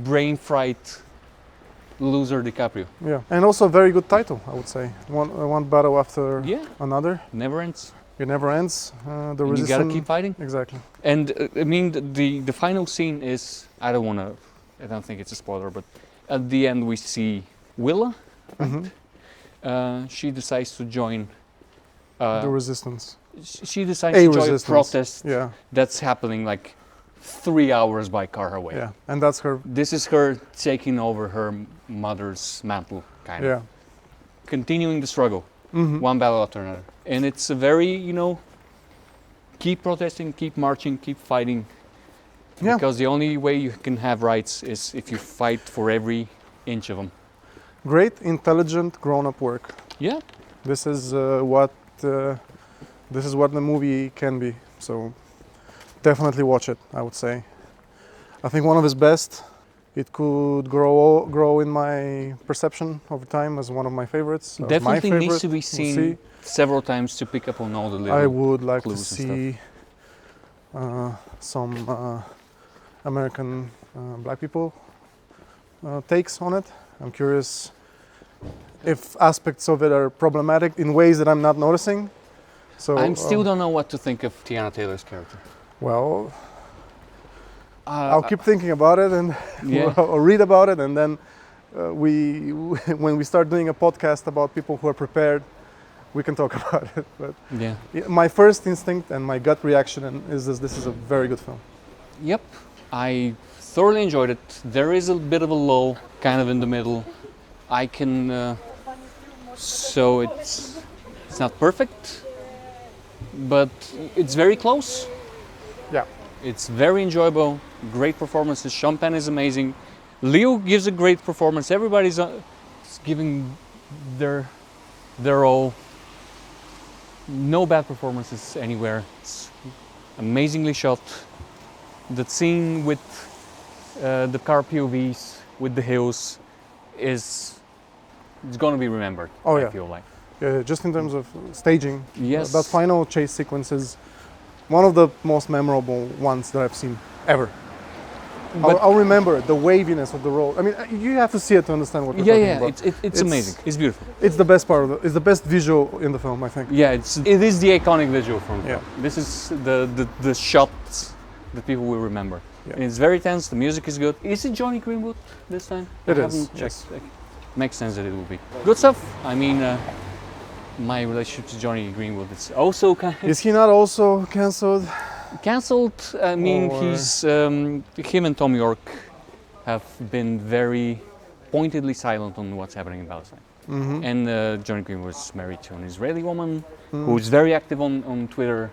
brain fright loser DiCaprio. Yeah. And also a very good title, I would say. One battle after Yeah, another. never ends. It never ends. The And you resistance... gotta keep fighting. Exactly. And I mean, the final scene is, I don't think it's a spoiler, but at the end we see Willa. Mm-hmm. She decides to join. The resistance. She decides A to join a resistance. protest Yeah. that's happening like 3 hours by car away. Yeah. And that's her... This is her taking over her mother's mantle, kind Yeah. of. Continuing the struggle, Mm-hmm. one battle after another. And it's a very, keep protesting, keep marching, keep fighting. Yeah. Because the only way you can have rights is if you fight for every inch of them. Great, intelligent, grown-up work. Yeah. This is what the movie can be. So definitely watch it, I would say. I think one of his best. It could grow in my perception over time as one of my favorites. My Definitely needs favorite. to be We'll seen see. several times to pick up on all the little I would like to clues and see some American black people takes on it. I'm curious if aspects of it are problematic in ways that I'm not noticing. So I still don't know what to think of Tiana Taylor's character. well, I'll keep thinking about it and Yeah. I'll read about it, and then when we start doing a podcast about people who are prepared, we can talk about it. But Yeah. my first instinct and my gut reaction is this is a very good film. Yep, I thoroughly enjoyed it. There is a bit of a lull, kind of in the middle. I can, so it's not perfect, but it's very close. Yeah. It's very enjoyable. Great performances. Sean Penn is amazing. Leo gives a great performance. Everybody's giving their all. No bad performances anywhere. It's amazingly shot. The scene with the car POVs with the hills it's going to be remembered. Oh, yeah. I feel like. Yeah, just in terms of staging. Yes. That final chase sequence is one of the most memorable ones that I've seen ever. I'll remember the waviness of the road. I mean, you have to see it to understand what we're talking about. It's amazing. It's beautiful. It's the best part of it's the best visual in the film, I think. Yeah, it is the iconic visual from the Yeah. film. This is the shots that people will remember. Yeah. And it's very tense. The music is good. Is it Johnny Greenwood this time? It I is, haven't checked. yes. Makes sense that it will be good stuff. I mean, my relationship to Johnny Greenwood is also kind of Is he not also cancelled? cancelled. I mean, Or- he's him and Tom York have been very pointedly silent on what's happening in Palestine. Mm-hmm. And Johnny Greenwood was married to an Israeli woman who is very active on Twitter,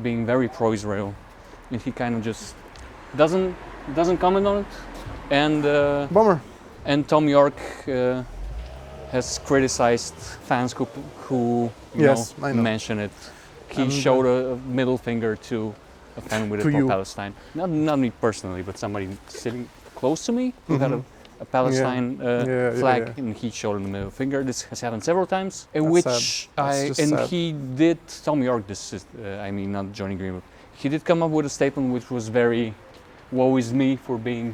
being very pro-Israel, and he kind of just doesn't comment on it. And Bummer. and Tom York has criticized fans who Yes, I know. mention it. He And, showed a middle finger to a fan with To it for you. Palestine. Not me personally, but somebody sitting close to me who had Mhm. a Palestine Yeah, flag, yeah. and he showed him the middle finger. This has happened several times, in That's which sad. That's just and sad. he did. Tom York, this is, I mean, not Johnny Greenwood. He did come up with a statement which was very, "Woe is me for being,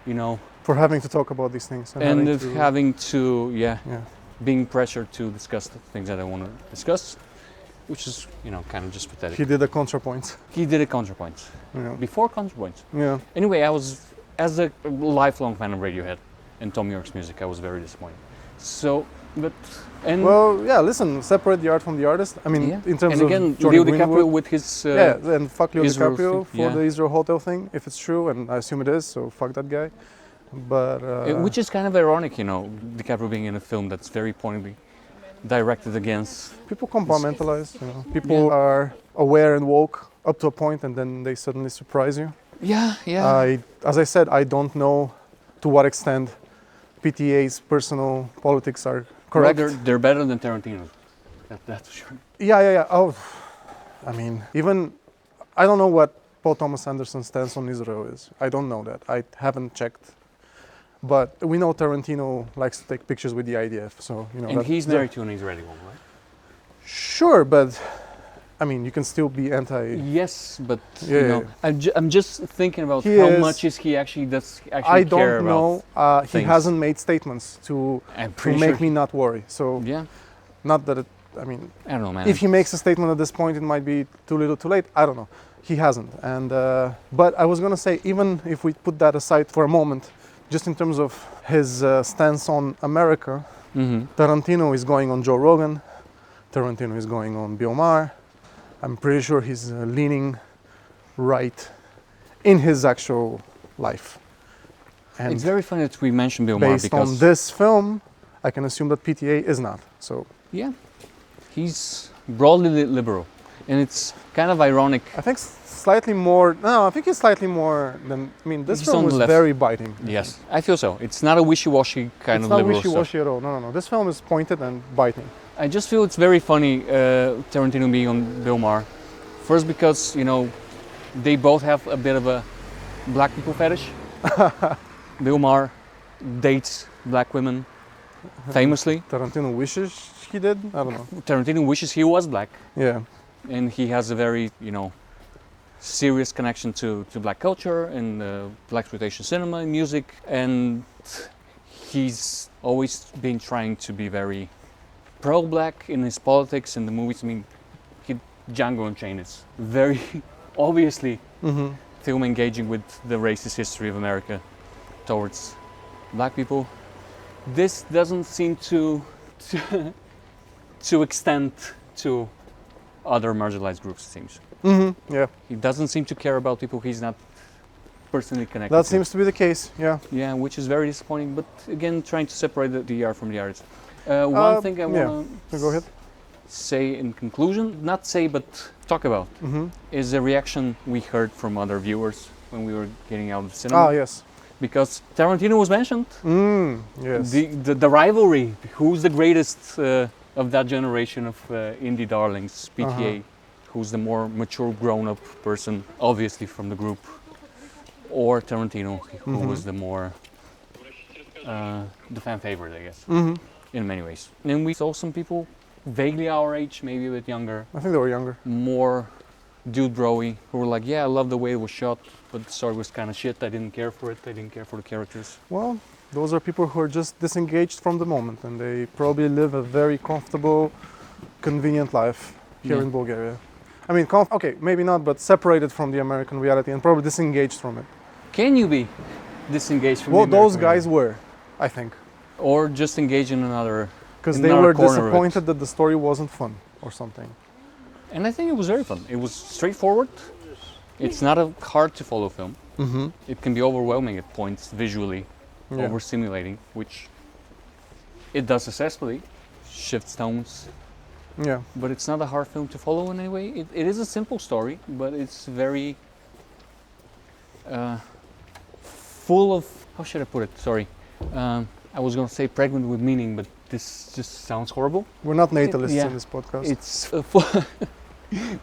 you know." For having to talk about these things. And having to, yeah. being pressured to discuss the things that I want to discuss, which is, kind of just pathetic. He did a contrapoint. He did a counterpoint. Yeah. Before counterpoint. Yeah. Anyway, as a lifelong fan of Radiohead and Tom York's music, I was very disappointed. So, Well, yeah, listen, separate the art from the artist. I mean, in terms and of again, Johnny Leo DiCaprio Greenwood, with his yeah, and fuck Leo Israel DiCaprio thing, for yeah. the Israel Hotel thing, if it's true, and I assume it is, so fuck that guy. But which is kind of ironic, DiCaprio being in a film that's very pointedly directed against. people compartmentalize. People are aware and woke up to a point, and then they suddenly surprise you. Yeah. As I said, I don't know to what extent PTA's personal politics are correct. Well, they're better than Tarantino. That's for sure. Yeah. Oh, I mean, even I don't know what Paul Thomas Anderson's stance on Israel is. I don't know that. I haven't checked. But we know Tarantino likes to take pictures with the IDF, so And that- he's married to an Israeli woman, right? Sure, but I mean, you can still be anti. Yes, but Yeah. I'm just thinking about He how is- much is he actually actually I care don't about. know. He things. hasn't made statements to I'm to pretty make sure. me not worry. So Yeah, not that it. I mean, I don't know, man. if he makes a statement at this point, it might be too little, too late. I don't know. He hasn't. And but I was gonna say, even if we put that aside for a moment, just in terms of his stance on America, Mhm. Tarantino is going on Joe Rogan. Tarantino is going on Bill Maher. I'm pretty sure he's leaning right in his actual life. And It's very funny that we mentioned Bill Maher based because on this film, I can assume that PTA is not. So yeah, he's broadly liberal, and it's kind of ironic. I think slightly more. No, I think he's slightly more than. I mean, this He's film on the was left. very biting. Yes, I feel so. It's not a wishy-washy kind It's of not liberal stuff. wishy-washy at all. No. This film is pointed and biting. I just feel it's very funny Tarantino being on Bill Maher. First because, they both have a bit of a black people fetish. Bill Maher dates black women famously. Tarantino wishes he did. I don't know. Tarantino wishes he was black, Yeah. and he has a very, serious connection to black culture and blaxploitation cinema and music, and he's always been trying to be very pro-black in his politics and the movies. I mean, Django Unchained is very obviously Mm-hmm. film engaging with the racist history of America towards black people. This doesn't seem to extend to other marginalized groups, it seems. Mm-hmm. Yeah. He doesn't seem to care about people he's not personally connected That to. seems to be the case, yeah. Yeah, which is very disappointing. But again, trying to separate the art from the artist. One thing I yeah. want So go ahead. say in conclusion, not say but talk about, is a reaction we heard from other viewers when we were getting out of the cinema. Ah, yes. Because Tarantino was mentioned. Yes. The rivalry, who's the greatest of that generation of indie darlings, PTA, who's the more mature grown-up person, obviously from the group, or Tarantino, who was the more the fan favorite, I guess, in many ways. And we saw some people vaguely our age, maybe a bit younger, I think they were younger. more dude bro-y, who were like, yeah, I love the way it was shot, but the story was kind of shit, I didn't care for it, I didn't care for the characters. Well, those are people who are just disengaged from the moment, and they probably live a very comfortable, convenient life here in Bulgaria. I mean, okay, maybe not, but separated from the American reality and probably disengaged from it. Can you be disengaged from Well, the those American guys were, I think. or just engage in another, Because in they another were corner of it. disappointed that the story wasn't fun or something. And I think it was very fun. It was straightforward. It's not a hard to follow film. It can be overwhelming at points visually, Yeah. overstimulating, which it does successfully, shifts tones. Yeah. But it's not a hard film to follow in any way. It is a simple story, but it's very full of, how should I put it? Sorry. I was going to say pregnant with meaning, but this just sounds horrible. We're not natalists Yeah. in this podcast. It's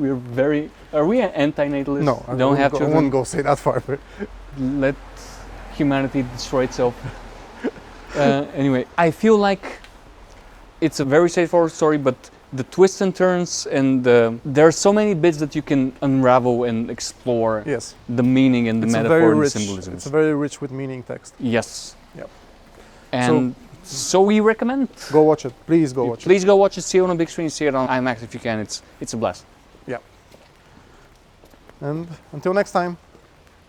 we're very. Are we anti-natalist? No, I Don't have I children. wouldn't go say that far. But Let humanity destroy itself. Anyway, I feel like it's a very straightforward story, but the twists and turns and there are so many bits that you can unravel and explore yes, the meaning and the it's a metaphor very and the rich. symbolism. It's a very rich with meaning text. Yes. Yep. And so we recommend. Go watch it. Please go watch it. Please go watch it. See it on a big screen. See it on IMAX if you can. It's a blast. And until next time,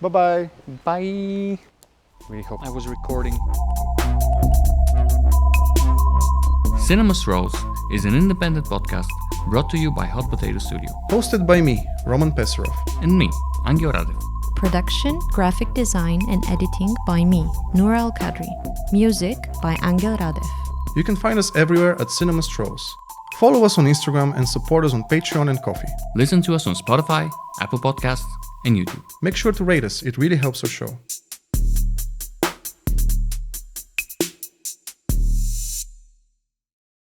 bye-bye. Bye. Really hope I was recording. Cinema Strolls is an independent podcast brought to you by Hot Potato Studio. Hosted by me, Roman Pesarov. And me, Angel Radev. Production, graphic design, and editing by me, Noura Al Kadri. Music by Angel Radev. You can find us everywhere at Cinema Strolls. Follow us on Instagram and support us on Patreon and Ko-fi. Listen to us on Spotify, Apple Podcasts, and YouTube. Make sure to rate us, it really helps our show.